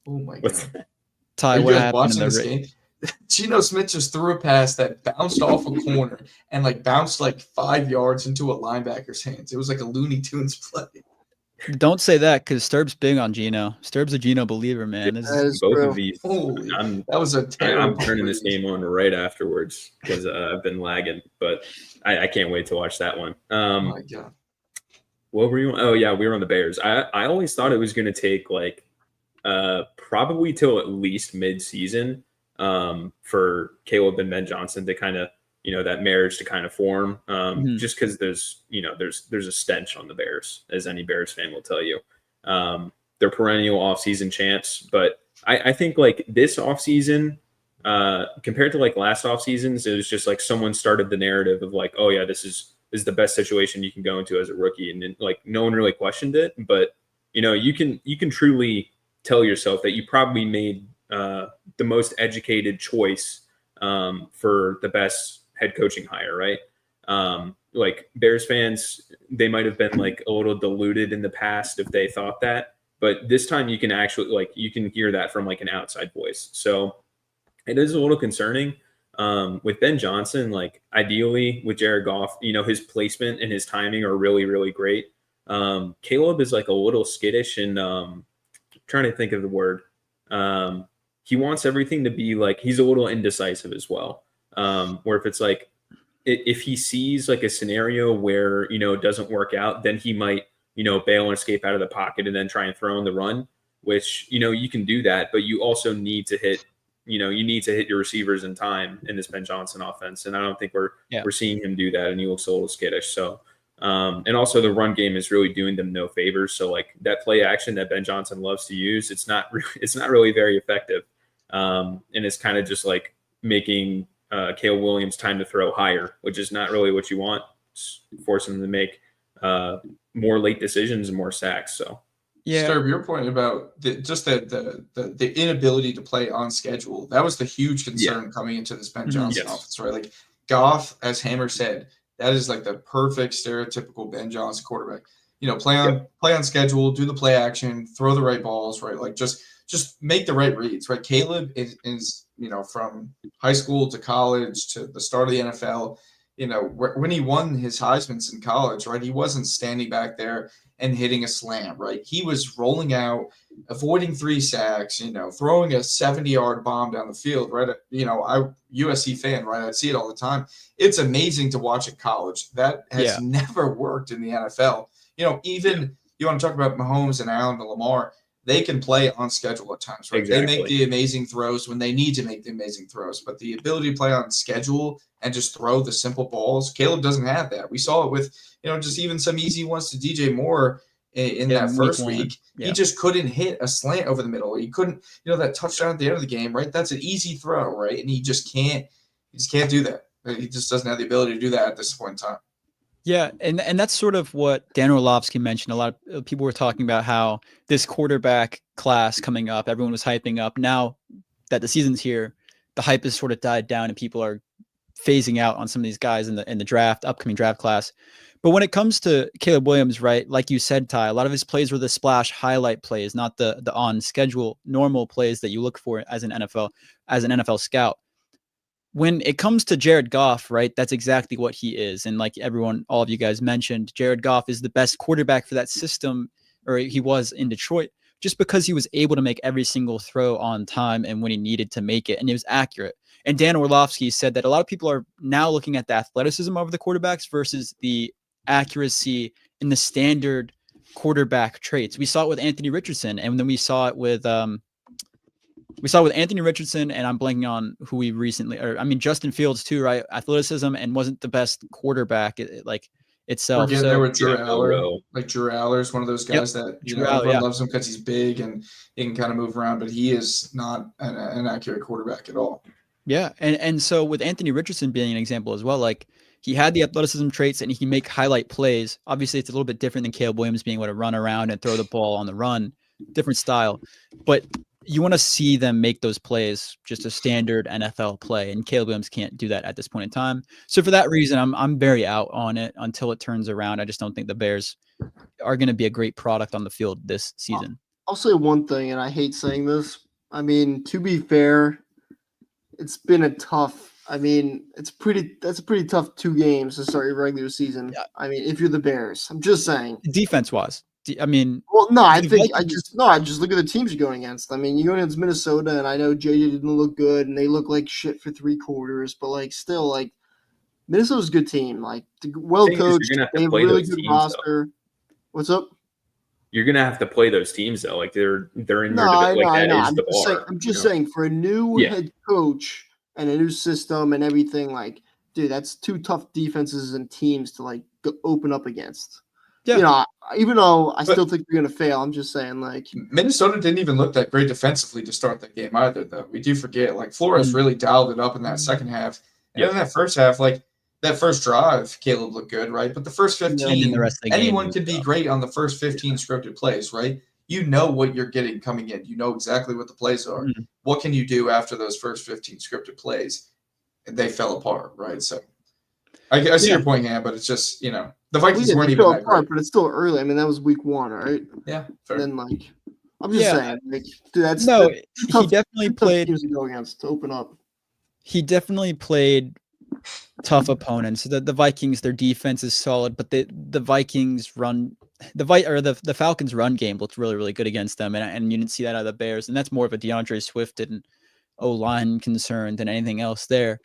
Oh my What's god! Ty, Are you what guys happened watching in the this game? Geno Smith just threw a pass that bounced off a corner and like bounced like 5 yards into a linebacker's hands. It was like a Looney Tunes play. Don't say that because Sturb's big on Geno. Sturb's a Geno believer, man. That is both true. of these? Holy, I'm that was a terrible. I'm turning this read. game on right afterwards because I've been lagging, but I can't wait to watch that one. Oh my god! What were you? Oh yeah, we were on the Bears. I always thought it was going to take like probably till at least mid-season for Caleb and Ben Johnson to kind of that marriage to kind of form. Just because there's a stench on the Bears, as any Bears fan will tell you. They're perennial offseason champs, but I think like this offseason compared to like last offseasons, it was just like someone started the narrative of like, oh yeah, this is the best situation you can go into as a rookie, and then, like no one really questioned it. But you can truly tell yourself that you probably made the most educated choice for the best head coaching hire, right? Like Bears fans, they might have been like a little deluded in the past if they thought that, but this time you can actually you can hear that from like an outside voice. So it is a little concerning. With Ben Johnson, like ideally with Jared Goff, his placement and his timing are really, really great. Caleb is like a little skittish and trying to think of the word. He wants everything to be like, he's a little indecisive as well. Where if it's like, if he sees like a scenario where, it doesn't work out, then he might, bail and escape out of the pocket and then try and throw in the run, which, you can do that, but you also need to hit your receivers in time in this Ben Johnson offense. And I don't think we're seeing him do that. And he looks a little skittish. So, and also the run game is really doing them no favors. So like that play action that Ben Johnson loves to use, it's not really very effective. And it's kind of just like making Caleb Williams time to throw higher, which is not really what you want. It's forcing him to make more late decisions and more sacks. So. Yeah. Sterb, your point about the inability to play on schedule, that was the huge concern coming into this Ben Johnson offense, right? Like Goff, as Hammer said, that is like the perfect stereotypical Ben Johnson quarterback. Play on schedule, do the play action, throw the right balls, right? Like just make the right reads, right? Caleb is from high school to college to the start of the NFL, when he won his Heisman's in college, right? He wasn't standing back there and hitting a slam, right? He was rolling out, avoiding 3 sacks, throwing a 70-yard bomb down the field, right? USC fan, right? I see it all the time. It's amazing to watch at college. That has never worked in the NFL. Even you want to talk about Mahomes and Allen and Lamar, they can play on schedule at times, right? Exactly. They make the amazing throws when they need to make the amazing throws, but the ability to play on schedule and just throw the simple balls, Caleb doesn't have that. We saw it with, just even some easy ones to DJ Moore in that first week. He just couldn't hit a slant over the middle. He couldn't, that touchdown at the end of the game, right? That's an easy throw, right? And he just can't do that. He just doesn't have the ability to do that at this point in time. Yeah, and that's sort of what Dan Orlovsky mentioned. A lot of people were talking about how this quarterback class coming up, everyone was hyping up. Now that the season's here, the hype has sort of died down, and people are phasing out on some of these guys in the draft, upcoming draft class. But when it comes to Caleb Williams, right, like you said, Ty, a lot of his plays were the splash highlight plays, not the on schedule normal plays that you look for as an NFL scout. When it comes to Jared Goff, right, that's exactly what he is. And like all of you guys mentioned, Jared Goff is the best quarterback for that system, or he was in Detroit, just because he was able to make every single throw on time and when he needed to make it, and it was accurate. And Dan Orlovsky said that a lot of people are now looking at the athleticism of the quarterbacks versus the accuracy in the standard quarterback traits. We saw it with Anthony Richardson, and then we saw it with Anthony Richardson, and I'm blanking on who we recently, Justin Fields too, right? Athleticism and wasn't the best quarterback itself. We're getting so there with Drew Aller. Like Drew Aller is one of those guys that everyone loves him because he's big and he can kind of move around, but he is not an accurate quarterback at all. Yeah, and so with Anthony Richardson being an example as well, like he had the athleticism traits and he can make highlight plays. Obviously, it's a little bit different than Caleb Williams being able to run around and throw the ball on the run, different style. But you want to see them make those plays, just a standard NFL play, and Caleb Williams can't do that at this point in time. So for that reason, I'm very out on it until it turns around. I just don't think the Bears are going to be a great product on the field this season. I'll say one thing, and I hate saying this. I mean, to be fair, it's been a tough. That's a pretty tough 2 games to start your regular season. Yeah. I mean, if you're the Bears, I'm just saying. Defense-wise. I just look at the teams you're going against. You're going against Minnesota, and I know JJ didn't look good, and they look like shit for 3 quarters, but still, Minnesota's a good team. Well coached, they have a really good roster. Though. What's up? You're gonna have to play those teams though. They're in your I'm just saying for a new head coach and a new system and everything, dude, that's 2 tough defenses and teams to open up against. Yeah. Even though I still think they're going to fail, I'm just saying, Minnesota didn't even look that great defensively to start that game either, though. We do forget, Flores really dialed it up in that second half. And in that first half, that first drive, Caleb looked good, right? But the first 15, anyone can be great on the first 15 scripted plays, right? You know what you're getting coming in. You know exactly what the plays are. Mm-hmm. What can you do after those first 15 scripted plays? And they fell apart, right? So I see your point, Ham, but it's just, the Vikings weren't even that great. But it's still early. That was week 1, right? Yeah, fair. And then, I'm just saying, dude, he definitely played teams to go against to open up. He definitely played tough opponents. The Vikings, their defense is solid, but the Vikings the Falcons run game looked really, really good against them, and you didn't see that out of the Bears, and that's more of a DeAndre Swift and O-line concern than anything else there.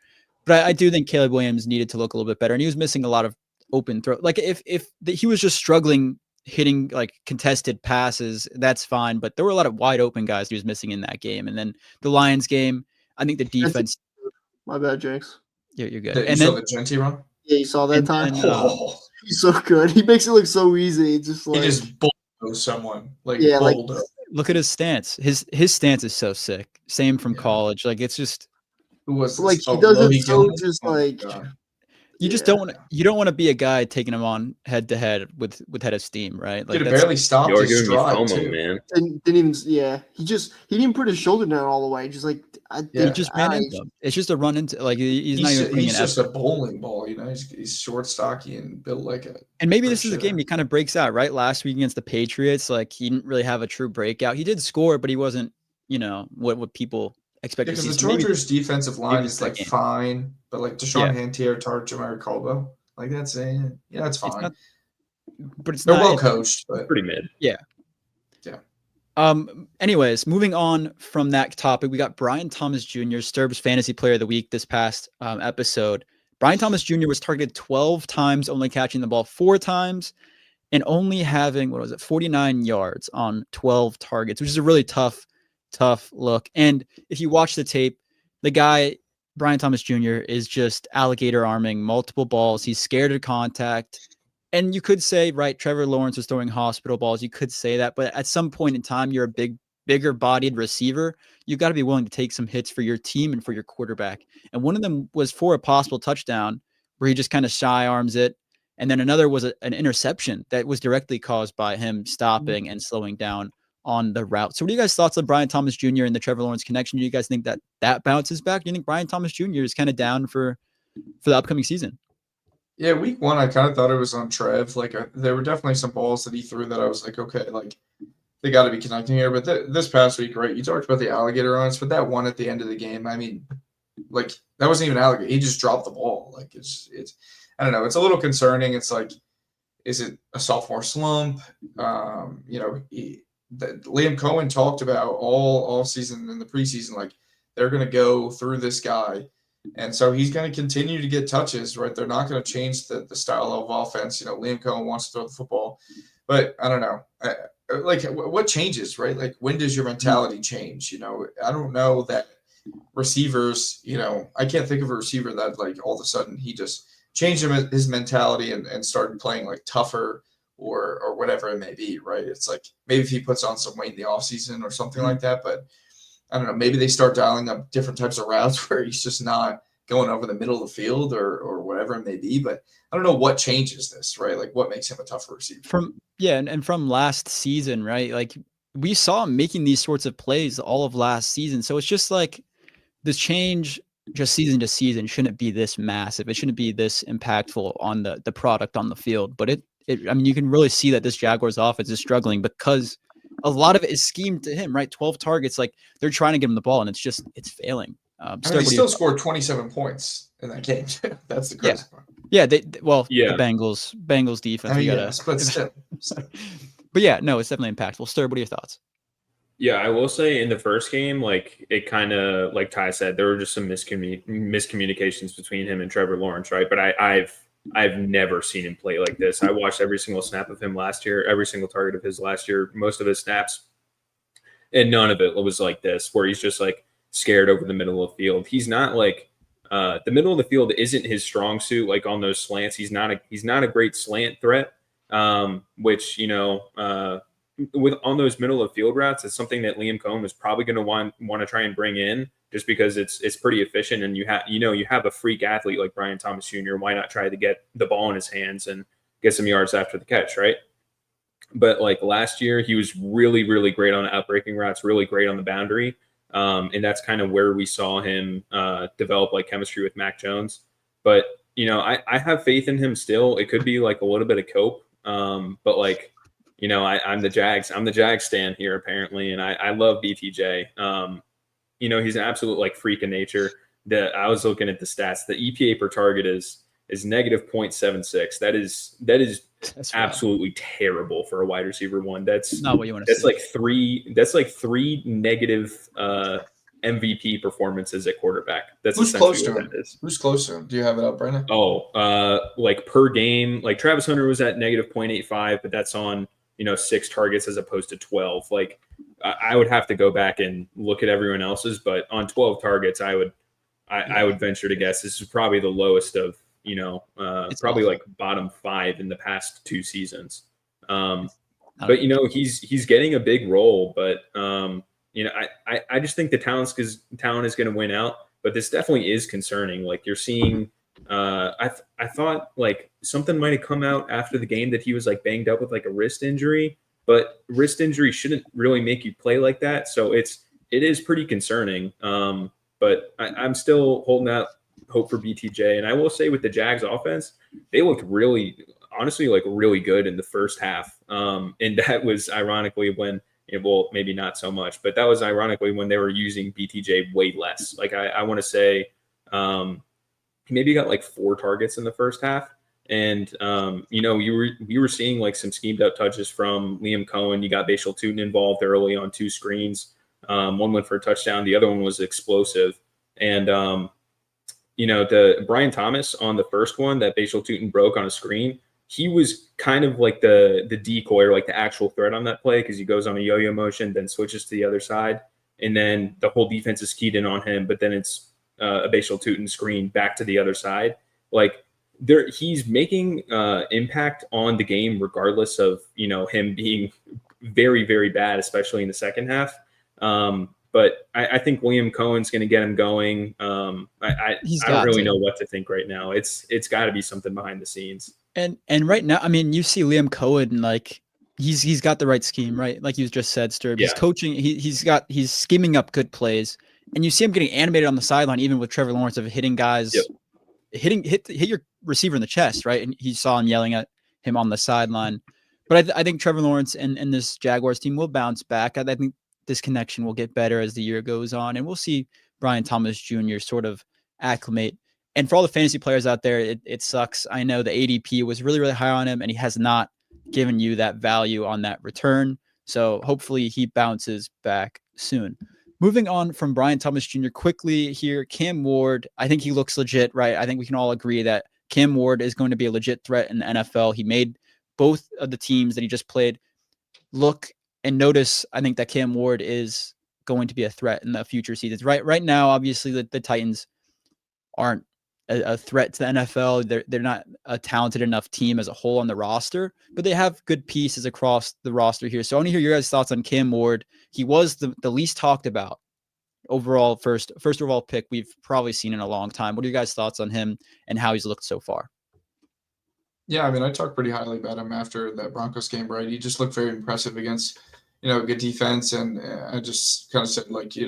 But I do think Caleb Williams needed to look a little bit better, and he was missing a lot of open throw. If he was just struggling hitting contested passes, that's fine. But there were a lot of wide open guys he was missing in that game. And then the Lions game, I think the defense. My bad, Jenks. You're good. And then the Genty run. Yeah, you saw that time. He's so good. He makes it look so easy. He just bulldoze someone. Look at his stance. His stance is so sick. Same from college. It's just. Who was this? He does it so just you just don't want to be a guy taking him on head to head with head of steam, right? He barely stopped his stride too. Man. Didn't even He didn't even put his shoulder down all the way. Just he just ran into him. It's just a run into he's not even. He's just a bowling ball, He's short, stocky, and built like a. And maybe this is a game he kind of breaks out, right? Last week against the Patriots, he didn't really have a true breakout. He did score, but he wasn't, what people. Because the Chargers' defensive line is fine, but Deshaun Hantier, Jamar Caldwell, that's that's fine. They're well coached, but pretty mid. Yeah. Anyways, moving on from that topic, we got Brian Thomas Jr., Sterb's Fantasy Player of the Week this past episode. Brian Thomas Jr. was targeted 12 times, only catching the ball 4 times, and only having 49 yards on 12 targets, which is a really tough look. And if you watch the tape, the guy, Brian Thomas Jr., is just alligator arming multiple balls. He's scared of contact. And you could say, right, Trevor Lawrence was throwing hospital balls. You could say that. But at some point in time, you're a big bigger bodied receiver, you got to be willing to take some hits for your team and for your quarterback. And one of them was for a possible touchdown where he just kind of shy arms it. And then another was an interception that was directly caused by him stopping and slowing down on the route. So what are you guys' thoughts on Brian Thomas Jr. and the Trevor Lawrence connection? Do you guys think that bounces back? Do you think Brian Thomas Jr. is kind of down for the upcoming season? Yeah, week one, I kind of thought it was on Trev. Like, there were definitely some balls that he threw that I was like, okay, like, they got to be connecting here. But this past week, right, you talked about the alligator runs, but that one at the end of the game, I mean, like, that wasn't even alligator. He just dropped the ball. Like, it's I don't know. It's a little concerning. It's like, is it a sophomore slump? You know, Liam Cohen talked about all season in the preseason, like, they're going to go through this guy. And so he's going to continue to get touches, right? They're not going to change the style of offense. You know, Liam Cohen wants to throw the football. But I don't know. Like, what changes, right? Like, when does your mentality change? You know, I don't know that receivers, you know, I can't think of a receiver that, like, all of a sudden he just changed his mentality and started playing, like, tougher or whatever it may be, right? It's like maybe if he puts on some weight in the offseason or something like that, but I don't know, maybe they start dialing up different types of routes where he's just not going over the middle of the field or whatever it may be. But I don't know what changes this, right? Like, what makes him a tougher receiver? And from last season, right? Like, we saw him making these sorts of plays all of last season. So it's just like this change just season to season shouldn't be this massive. It shouldn't be this impactful on the product on the field. But I mean, you can really see that this Jaguars offense is struggling because a lot of it is schemed to him, right? 12 targets, like, they're trying to get him the ball, and it's failing. I mean, he still scored 27 points in that game. That's the crazy part. Yeah, the Bengals defense. I mean, yes, but still. But yeah, no, it's definitely impactful. Sterb, what are your thoughts? Yeah, I will say in the first game, like, it kind of, like Ty said, there were just some miscommunications between him and Trevor Lawrence, right? But I've never seen him play like this. I watched every single snap of him last year, every single target of his last year, most of his snaps, and none of it was like this, where he's just, like, scared over the middle of the field. He's not like the middle of the field isn't his strong suit. Like, on those slants, he's not a great slant threat. Which, you know, on those middle of field routes, it's something that Liam Cohen is probably going to want to try and bring in, just because it's pretty efficient, and you have a freak athlete like Brian Thomas Jr. Why not try to get the ball in his hands and get some yards after the catch, right? But, like, last year, he was really, really great on outbreaking routes, really great on the boundary. And that's kind of where we saw him develop, like, chemistry with Mac Jones. But, you know, I have faith in him still. It could be, like, a little bit of cope. But, like, you know, I'm the Jags stan here, apparently, and I love BTJ. You know, he's an absolute, like, freak of nature. I was looking at the stats. The EPA per target is negative 0.76. That's absolutely terrible for a wide receiver one. That's not what you want to see. That's like three negative MVP performances at quarterback. That's Who's close to what him? that is. Who's close to him? Do you have it up right now? Like, per game, like, Travis Hunter was at negative 0.85, but that's on, you know, 6 targets as opposed to 12. Like, I would have to go back and look at everyone else's, but on 12 targets, I would venture to guess this is probably the lowest of, you know, probably like bottom 5 in the past 2 seasons. But, you know, he's getting a big role, but you know, I just think the talent is going to win out, but this definitely is concerning. Like, you're seeing, I thought, like, something might have come out after the game that he was, like, banged up with, like, a wrist injury, but wrist injury shouldn't really make you play like that. So it is pretty concerning. But I'm still holding out hope for BTJ. And I will say, with the Jags offense, they looked really, honestly, like, really good in the first half. And that was ironically when, well, maybe not so much, but that was ironically when they were using BTJ way less. Like, I want to say he maybe got like 4 targets in the first half. And, you know, you were seeing, like, some schemed up touches from Liam Cohen. You got Bashal Tutin involved early on 2 screens. One went for a touchdown. The other one was explosive. And, you know, the Brian Thomas on the first one that Bashal Tutin broke on a screen, he was kind of like the decoy, or like the actual threat on that play, because he goes on a yo-yo motion, then switches to the other side, and then the whole defense is keyed in on him, but then it's a Bashal Tutin screen back to the other side. Like, he's making impact on the game regardless of, you know, him being very, very bad, especially in the second half. But I think William Cohen's going to get him going. I don't really know what to think right now. It's got to be something behind the scenes. And right now, I mean, you see Liam Cohen, like he's got the right scheme, right? Like you just said, Sterb. Yeah. He's coaching. He's scheming up good plays, and you see him getting animated on the sideline, even with Trevor Lawrence of hitting guys, hit your receiver in the chest, right? And he saw him yelling at him on the sideline. But I think Trevor Lawrence and this Jaguars team will bounce back. I think this connection will get better as the year goes on, and we'll see Brian Thomas Jr. sort of acclimate. And for all the fantasy players out there, it sucks. I know the ADP was really, really high on him, and he has not given you that value on that return. So hopefully he bounces back soon. Moving on from Brian Thomas Jr. quickly here, Cam Ward, I think he looks legit, right? I think we can all agree that Cam Ward is going to be a legit threat in the NFL. He made both of the teams that he just played look and notice. I think that Cam Ward is going to be a threat in the future seasons. Right now, obviously, the Titans aren't a threat to the NFL. They're not a talented enough team as a whole on the roster, but they have good pieces across the roster here. So I want to hear your guys' thoughts on Cam Ward. He was the least talked about overall first overall pick we've probably seen in a long time. What are your guys' thoughts on him and how he's looked so far? Yeah, I mean, I talked pretty highly about him after that Broncos game, right? He just looked very impressive against, good defense. And I just kind of said, like, he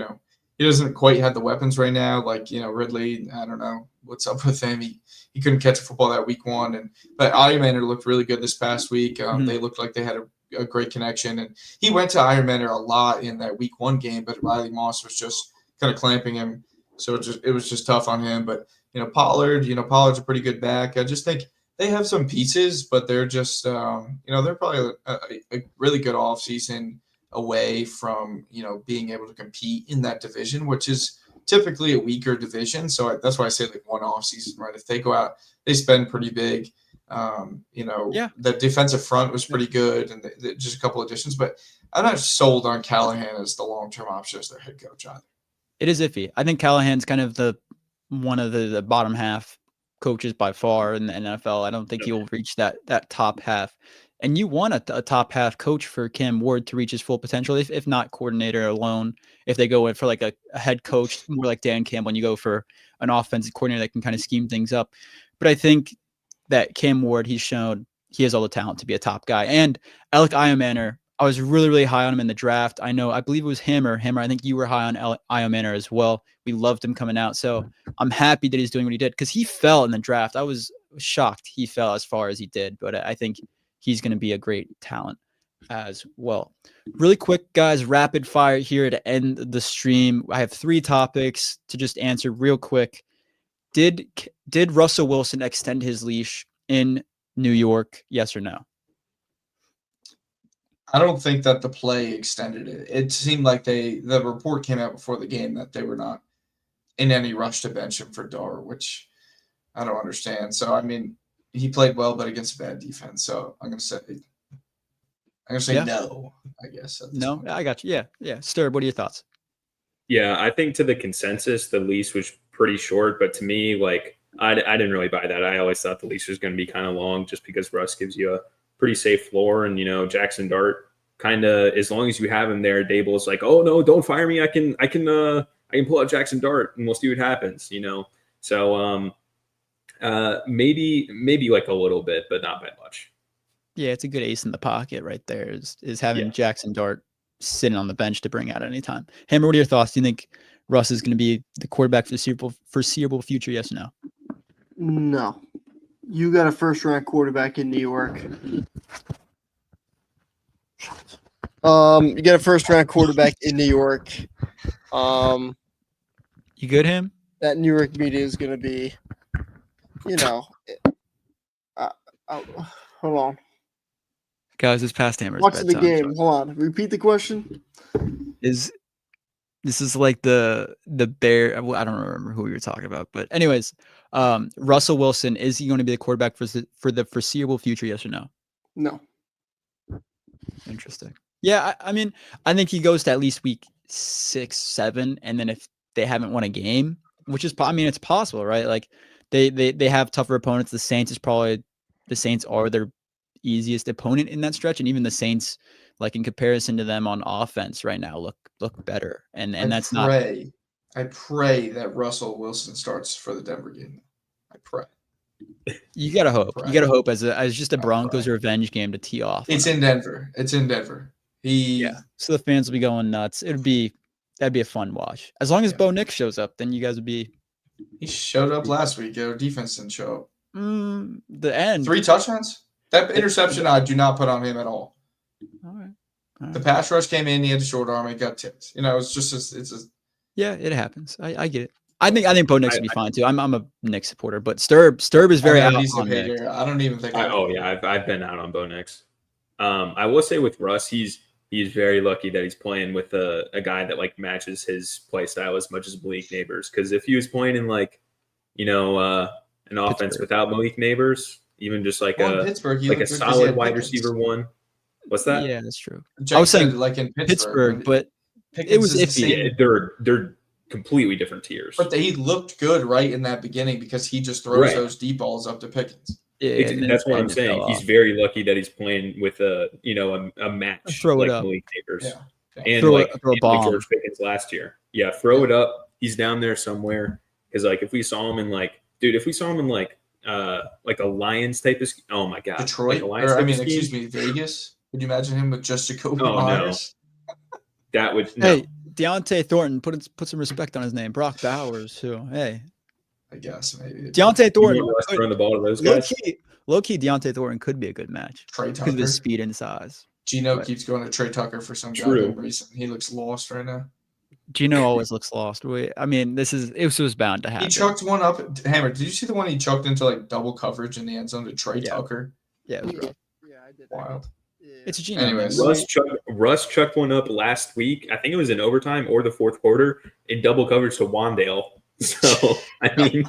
doesn't quite have the weapons right now. Like, Ridley, I don't know what's up with him. He couldn't catch a football that week one. But Ironmaner looked really good this past week. They looked like they had a great connection. And he went to Ironmaner a lot in that week one game, but Riley Moss was just kind of clamping him. So it was just tough on him. But, Pollard's a pretty good back. I just think they have some pieces, but they're just, they're probably a really good offseason away from, being able to compete in that division, which is typically a weaker division. So that's why I say like one offseason, right? If they go out, they spend pretty big. The defensive front was pretty good and just a couple additions, but I'm not sold on Callahan as the long-term option as their head coach either. It is iffy. I think Callahan's kind of one of the bottom half coaches by far in the NFL. I don't think he'll reach that top half. And you want a top half coach for Cam Ward to reach his full potential, if not coordinator alone. If they go in for like a head coach, more like Dan Campbell, and you go for an offensive coordinator that can kind of scheme things up. But I think that Cam Ward, he's shown he has all the talent to be a top guy. And Alec Ironmaner, I was really, really high on him in the draft. I believe it was him or I think you were high on Ironmaner as well. We loved him coming out. So I'm happy that he's doing what he did because he fell in the draft. I was shocked he fell as far as he did, but I think he's going to be a great talent as well. Really quick, guys, rapid fire here to end the stream. I have 3 topics to just answer real quick. Did Russell Wilson extend his leash in New York? Yes or no? I don't think that the play extended it. It seemed like the report came out before the game that they were not in any rush to bench him for Dar, which I don't understand. So, I mean, he played well, but against a bad defense. So I'm going to say no, I guess. No, I got you. Yeah. Sterb, what are your thoughts? Yeah, I think to the consensus, the leash was pretty short. But to me, like, I didn't really buy that. I always thought the leash was going to be kind of long just because Russ gives you a pretty safe floor. And, Jackson Dart kind of, as long as you have him there, Dable's like, oh, no, don't fire me. I can pull out Jackson Dart and we'll see what happens, So maybe like a little bit, but not by much. Yeah, it's a good ace in the pocket right there is having Jackson Dart sitting on the bench to bring out at any time. Hammer, what are your thoughts? Do you think Russ is going to be the quarterback for the foreseeable future? Yes or no? No. You got a first-round quarterback in New York. You got a first-round quarterback in New York. You good, Ham? That New York media is going to be, hold on. Guys, it's past Hammer's Watch the bedtime. game. Hold on. Repeat the question. This is like the bear? I don't remember who we were talking about, but anyways, Russell Wilson, is he going to be the quarterback for the foreseeable future? Yes or no? No. Interesting. Yeah, I mean, I think he goes to at least week 6, 7, and then if they haven't won a game, which is, I mean, it's possible, right? Like they have tougher opponents. The Saints are their easiest opponent in that stretch, and even the Saints like in comparison to them on offense right now, look better. And that's not. I pray that Russell Wilson starts for the Denver game. I pray. You gotta hope. You gotta hope as just a Broncos revenge game to tee off. It's in Denver. It's in Denver. So the fans will be going nuts. That'd be a fun watch. As long as Bo Nix shows up, then you guys would be. He showed up last week. Our defense didn't show up. The end. 3 touchdowns. That interception, I do not put on him at all. All right. The pass rush came in. He had a short arm. It got tipped. It's just. Yeah, it happens. I get it. I think Bo Nix would be fine too. I'm a Knicks supporter, but Sterb is very out on Nick. I don't even think. I've been out on Bo Nix. I will say with Russ, he's very lucky that he's playing with a guy that like matches his play style as much as Malik Neighbors. Because if he was playing in like, an offense without Malik Neighbors, even just like a solid wide receiver one. What's that? Yeah, that's true. I was saying like in Pittsburgh, but it was iffy. Yeah, they're completely different tiers. But he looked good right in that beginning because he just throws those deep balls up to Pickens. Yeah, that's what I'm saying. He's very lucky that he's playing with a match. Throw it like up. Malik Neighbors. Yeah. And throw like a bomb. George Pickens last year. Yeah, throw it up. He's down there somewhere. Because like if we saw him in like a Lions type of oh my god. Detroit. Vegas. Would you imagine him with just Jacoby Myers? No. That would no. Hey, Deontay Thornton, put some respect on his name. Brock Bowers, too. Hey. I guess maybe. Deontay Thornton. Throwing the ball to those guys. Low key, Deontay Thornton could be a good match. Trey Tucker. Because of his speed and size. Gino keeps going to Trey Tucker for some goddamn reason. He looks lost right now. Gino always looks lost. I mean, it was bound to happen. He chucked one up. Hammer, did you see the one he chucked into like double coverage in the end zone to Trey Tucker? Yeah, it was rough. Yeah, I did. Wild. It's a Gino. Anyways, Russ chucked one up last week. I think it was in overtime or the fourth quarter in double coverage to Wandale. So, I mean,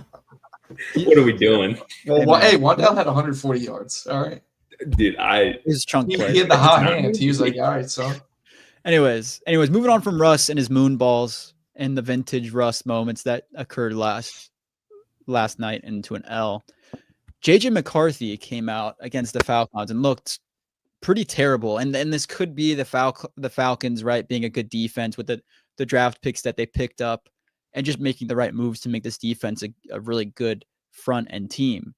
what are we doing? Well, hey, Wandale had 140 yards. All right. Dude, his chunk play. He had the hot hand. He was like, all right, so. Anyways, moving on from Russ and his moon balls and the vintage Russ moments that occurred last night into an L. JJ McCarthy came out against the Falcons and looked pretty terrible. And this could be the Falcons, right, being a good defense with the draft picks that they picked up and just making the right moves to make this defense a really good front end team.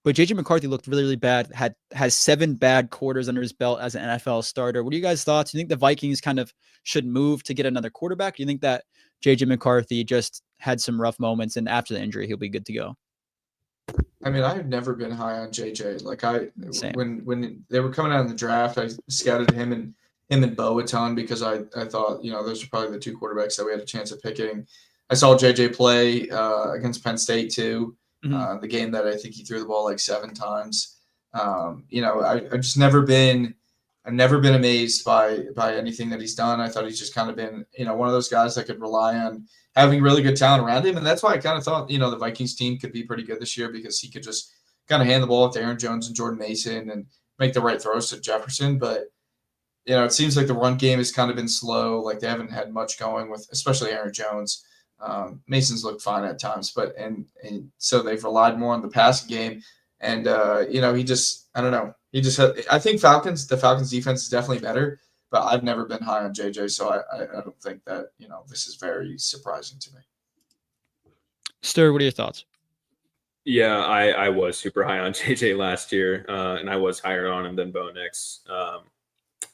But JJ McCarthy looked really, really bad, has 7 bad quarters under his belt as an NFL starter. What are you guys' thoughts? Do you think the Vikings kind of should move to get another quarterback? Do you think that JJ McCarthy just had some rough moments and after the injury, he'll be good to go? I mean, I've never been high on JJ. Like when they were coming out in the draft, I scouted him and Bo a ton because I thought, those are probably the 2 quarterbacks that we had a chance of picking. I saw JJ play against Penn State too. Mm-hmm. The game that I think he threw the ball like 7 times. I've just never been amazed by anything that he's done. I thought he's just kind of been, one of those guys that could rely on having really good talent around him. And that's why I kind of thought, the Vikings team could be pretty good this year because he could just kind of hand the ball to Aaron Jones and Jordan Mason and make the right throws to Jefferson. But, it seems like the run game has kind of been slow. Like they haven't had much going with, especially Aaron Jones. Mason's looked fine at times, but and so they've relied more on the passing game. And he just, I don't know. He just I think the Falcons defense is definitely better, but I've never been high on JJ, so I don't think that this is very surprising to me. Sterb, what are your thoughts? Yeah, I was super high on JJ last year, and I was higher on him than Bo Nix.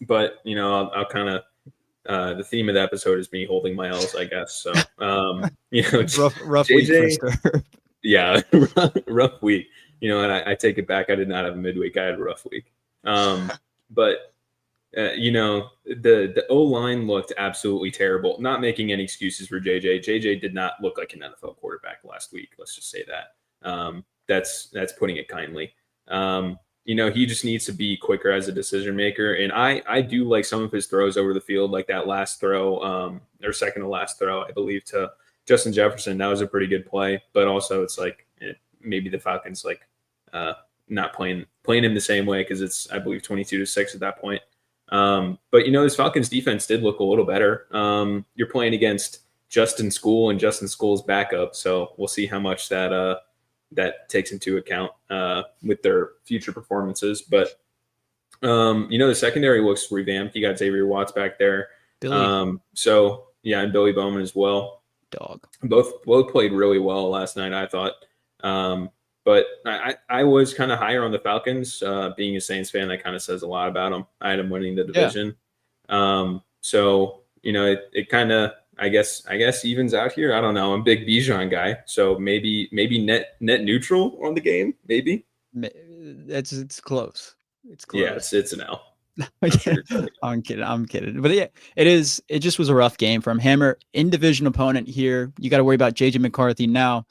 But I'll kind of. The theme of the episode is me holding my L's, I guess. So, rough JJ, week for Sterb. Yeah, rough week. And I take it back. I did not have a midweek. I had a rough week. But the O-line looked absolutely terrible. Not making any excuses for JJ. JJ did not look like an NFL quarterback last week. Let's just say that. That's putting it kindly. He just needs to be quicker as a decision maker. And I do like some of his throws over the field, like that last throw, or second to last throw, I believe, to Justin Jefferson. That was a pretty good play. But also it's like maybe the Falcons not playing him the same way because it's, I believe, 22-6 at that point. But this Falcons defense did look a little better. You're playing against Justin School and Justin School's backup. So we'll see how much that takes into account with their future performances. But The secondary looks revamped. You got Xavier Watts back there. Billy And Billy Bowman as well. Dog. Both played really well last night, I thought. But I was kind of higher on the Falcons. Being a Saints fan, that kind of says a lot about them. I had them winning the division. It kind of, I guess evens out here. I don't know. I'm a big Bijan guy, so maybe net neutral on the game. Maybe It's close. It's close. Yeah, it's an L. I'm kidding. But yeah, it just was a rough game from Hammer in division opponent here. You got to worry about JJ McCarthy now.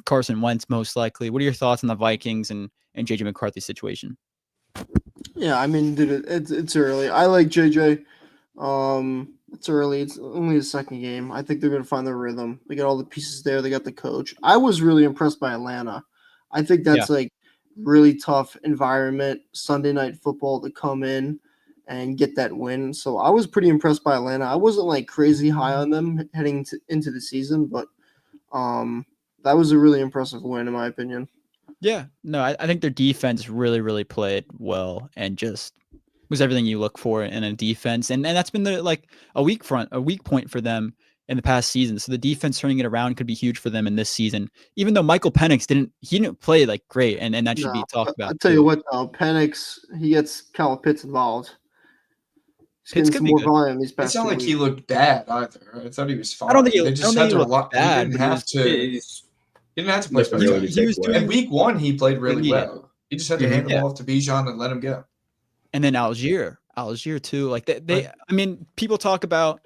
Carson Wentz most likely. What are your thoughts on the Vikings and JJ McCarthy's situation? Yeah, I mean, dude, it's early. I like JJ. It's early. It's only the second game. I think they're going to find their rhythm. They got all the pieces there. They got the coach. I was really impressed by Atlanta. I think that's really tough environment, Sunday night football to come in and get that win. So I was pretty impressed by Atlanta. I wasn't like crazy high on them heading into the season, but that was a really impressive win in my opinion. Yeah, no, I think their defense really, really played well and just was everything you look for in a defense. And that's been a weak point for them in the past season. So the defense turning it around could be huge for them in this season, even though Michael Penix didn't play like great. And that should be talked about. I'll tell you what, though, Penix, he gets Kyle Pitts involved. He's getting some more volume these past 2 weeks. It's not like he looked bad either. I thought he was fine. I don't think they just had to looked bad. He didn't have to play special. In week 1, he played really well. He just had to hand the ball off to Bijan and let him go. And then Algier too. Like I mean, people talk about,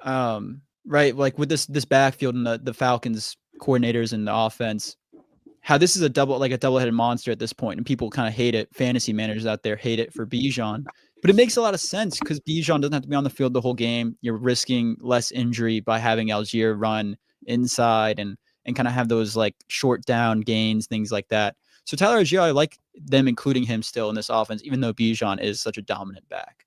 right, like with this backfield and the Falcons coordinators and the offense, how this is a double-headed monster at this point, and people kind of hate it. Fantasy managers out there hate it for Bijan, but it makes a lot of sense because Bijan doesn't have to be on the field the whole game. You're risking less injury by having Algier run inside and kind of have those like short down gains, things like that. So Tyler Algier, I like them including him still in this offense, even though Bijan is such a dominant back.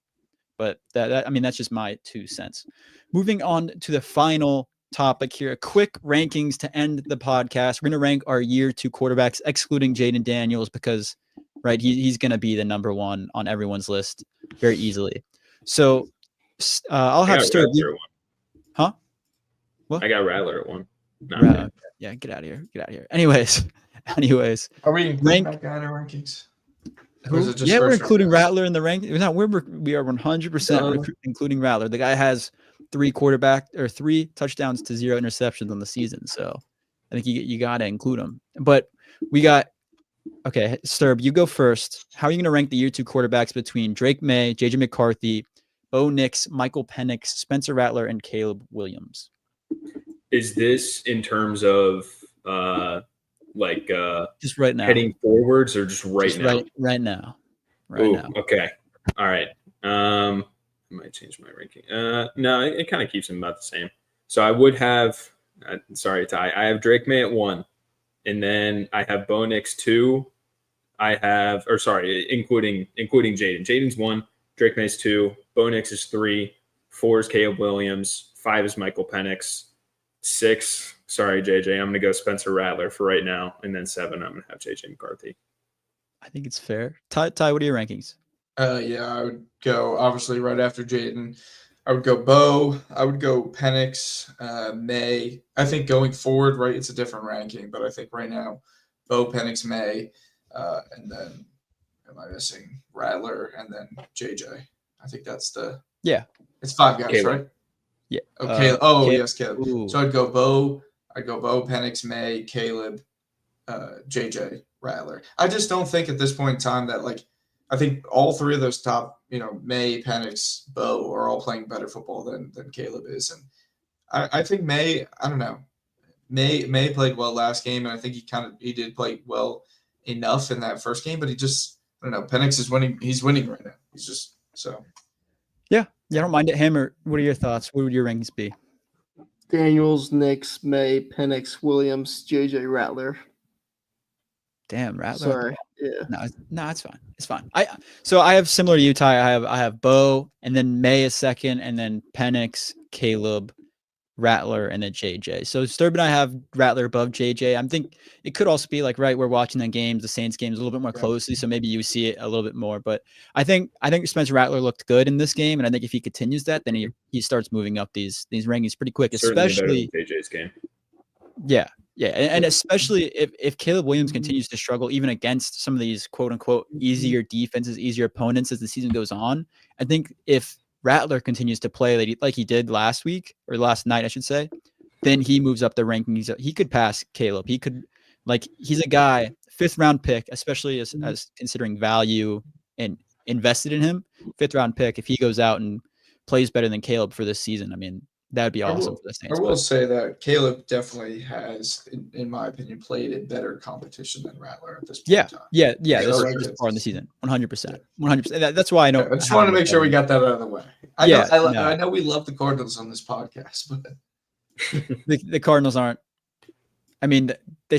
But that's just my 2 cents. Moving on to the final topic here, a quick rankings to end the podcast. We're going to rank our year 2 quarterbacks, excluding Jaden Daniels, because right, he's going to be the number 1 on everyone's list very easily. So I'll have Sterb. Huh? What? I got Rattler at 1. Yeah, get out of here. Anyways, are we including that guy in our rankings? We're including Rattler in the rank. We are 100% including Rattler. The guy has 3 touchdowns to 0 interceptions on the season. So I think you got to include him. But we got, okay, Sterb, you go first. How are you going to rank the year 2 quarterbacks between Drake May, JJ McCarthy, Bo Nix, Michael Penix, Spencer Rattler, and Caleb Williams? Is this in terms of just right now, heading forwards, or just now? Right now. Okay. All right. I might change my ranking. No, it kind of keeps them about the same. So I would have, sorry, Ty, I have Drake May at 1, and then I have Bo Nix 2. Including Jaden. Jaden's 1, Drake May's 2, Bo Nix is 3, 4 is Caleb Williams, 5 is Michael Penix, 6, sorry, JJ, I'm going to go Spencer Rattler for right now, and then 7, I'm going to have JJ McCarthy. I think it's fair. Ty, what are your rankings? I would go, obviously, right after Jaden. I would go Bo. I would go Penix, May. I think going forward, right, it's a different ranking, but I think right now, Bo, Penix, May, and then, am I missing Rattler, and then JJ. I think that's it's 5 guys, Caleb. right? Yeah. Okay. Caleb. Yes, Caleb. Ooh. So I'd go Bo, Penix, May, Caleb, JJ, Rattler. I just don't think at this point in time that I think all 3 of those top, May, Penix, Bo are all playing better football than Caleb is. And I think May, I don't know. May played well last game, and I think he did play well enough in that first game, but he just, I don't know, Penix is winning. He's winning right now. He's just so. Yeah, I don't mind it. Hammer, what are your thoughts? What would your rankings be? Daniels, Nix, May, Penix, Williams, JJ, Rattler. Damn, Rattler. Sorry. Yeah. No, it's fine. It's fine. I have similar to you, Ty. I have Bo, and then May is second, and then Penix, Caleb, Rattler, and then JJ. So Sterb and I have Rattler above JJ. I think it could also be like, right, we're watching the games, the Saints games a little bit more closely, so maybe you see it a little bit more. But I think Spencer Rattler looked good in this game, and I think if he continues that, then he starts moving up these rankings pretty quick, Certainly especially better than JJ's game. Yeah. Yeah. And especially if Caleb Williams continues to struggle, even against some of these quote unquote easier defenses, easier opponents as the season goes on, I think if Rattler continues to play like he did last week or last night, I should say, then he moves up the rankings. He could pass Caleb. He could, like, he's a guy, 5th round pick, especially as considering value and invested in him. 5th round pick. If he goes out and plays better than Caleb for this season, I mean, that would be awesome for the Saints. I will say that Caleb definitely has, in my opinion, played in better competition than Rattler at this point in time. Yeah. So, This far in the season, 100%. 100%. That's why I know. I just wanted to make sure we got that out of the way. I know we love the Cardinals on this podcast, but the Cardinals aren't. I mean, they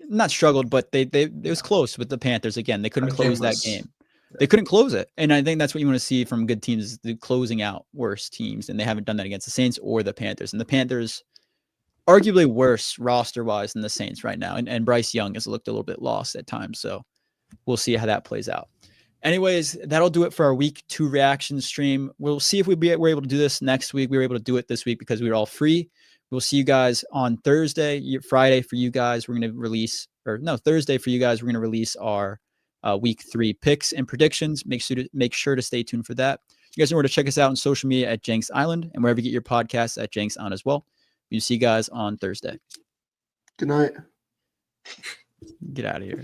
not struggled, but it was close with the Panthers again. They couldn't close that game. They couldn't close it. And I think that's what you want to see from good teams, the closing out worse teams. And they haven't done that against the Saints or the Panthers. And the Panthers, arguably worse roster-wise than the Saints right now. And Bryce Young has looked a little bit lost at times. So we'll see how that plays out. Anyways, that'll do it for our week 2 reaction stream. We'll see if we're able to do this next week. We were able to do it this week because we were all free. We'll see you guys on Thursday. Friday for you guys, we're going to release, Thursday for you guys, we're going to release our week 3 picks and predictions. Make sure to stay tuned for that. You guys know where to check us out on social media at Jenks Island and wherever you get your podcasts at Jenks on as well. We'll see you guys on Thursday. Good night. Get out of here.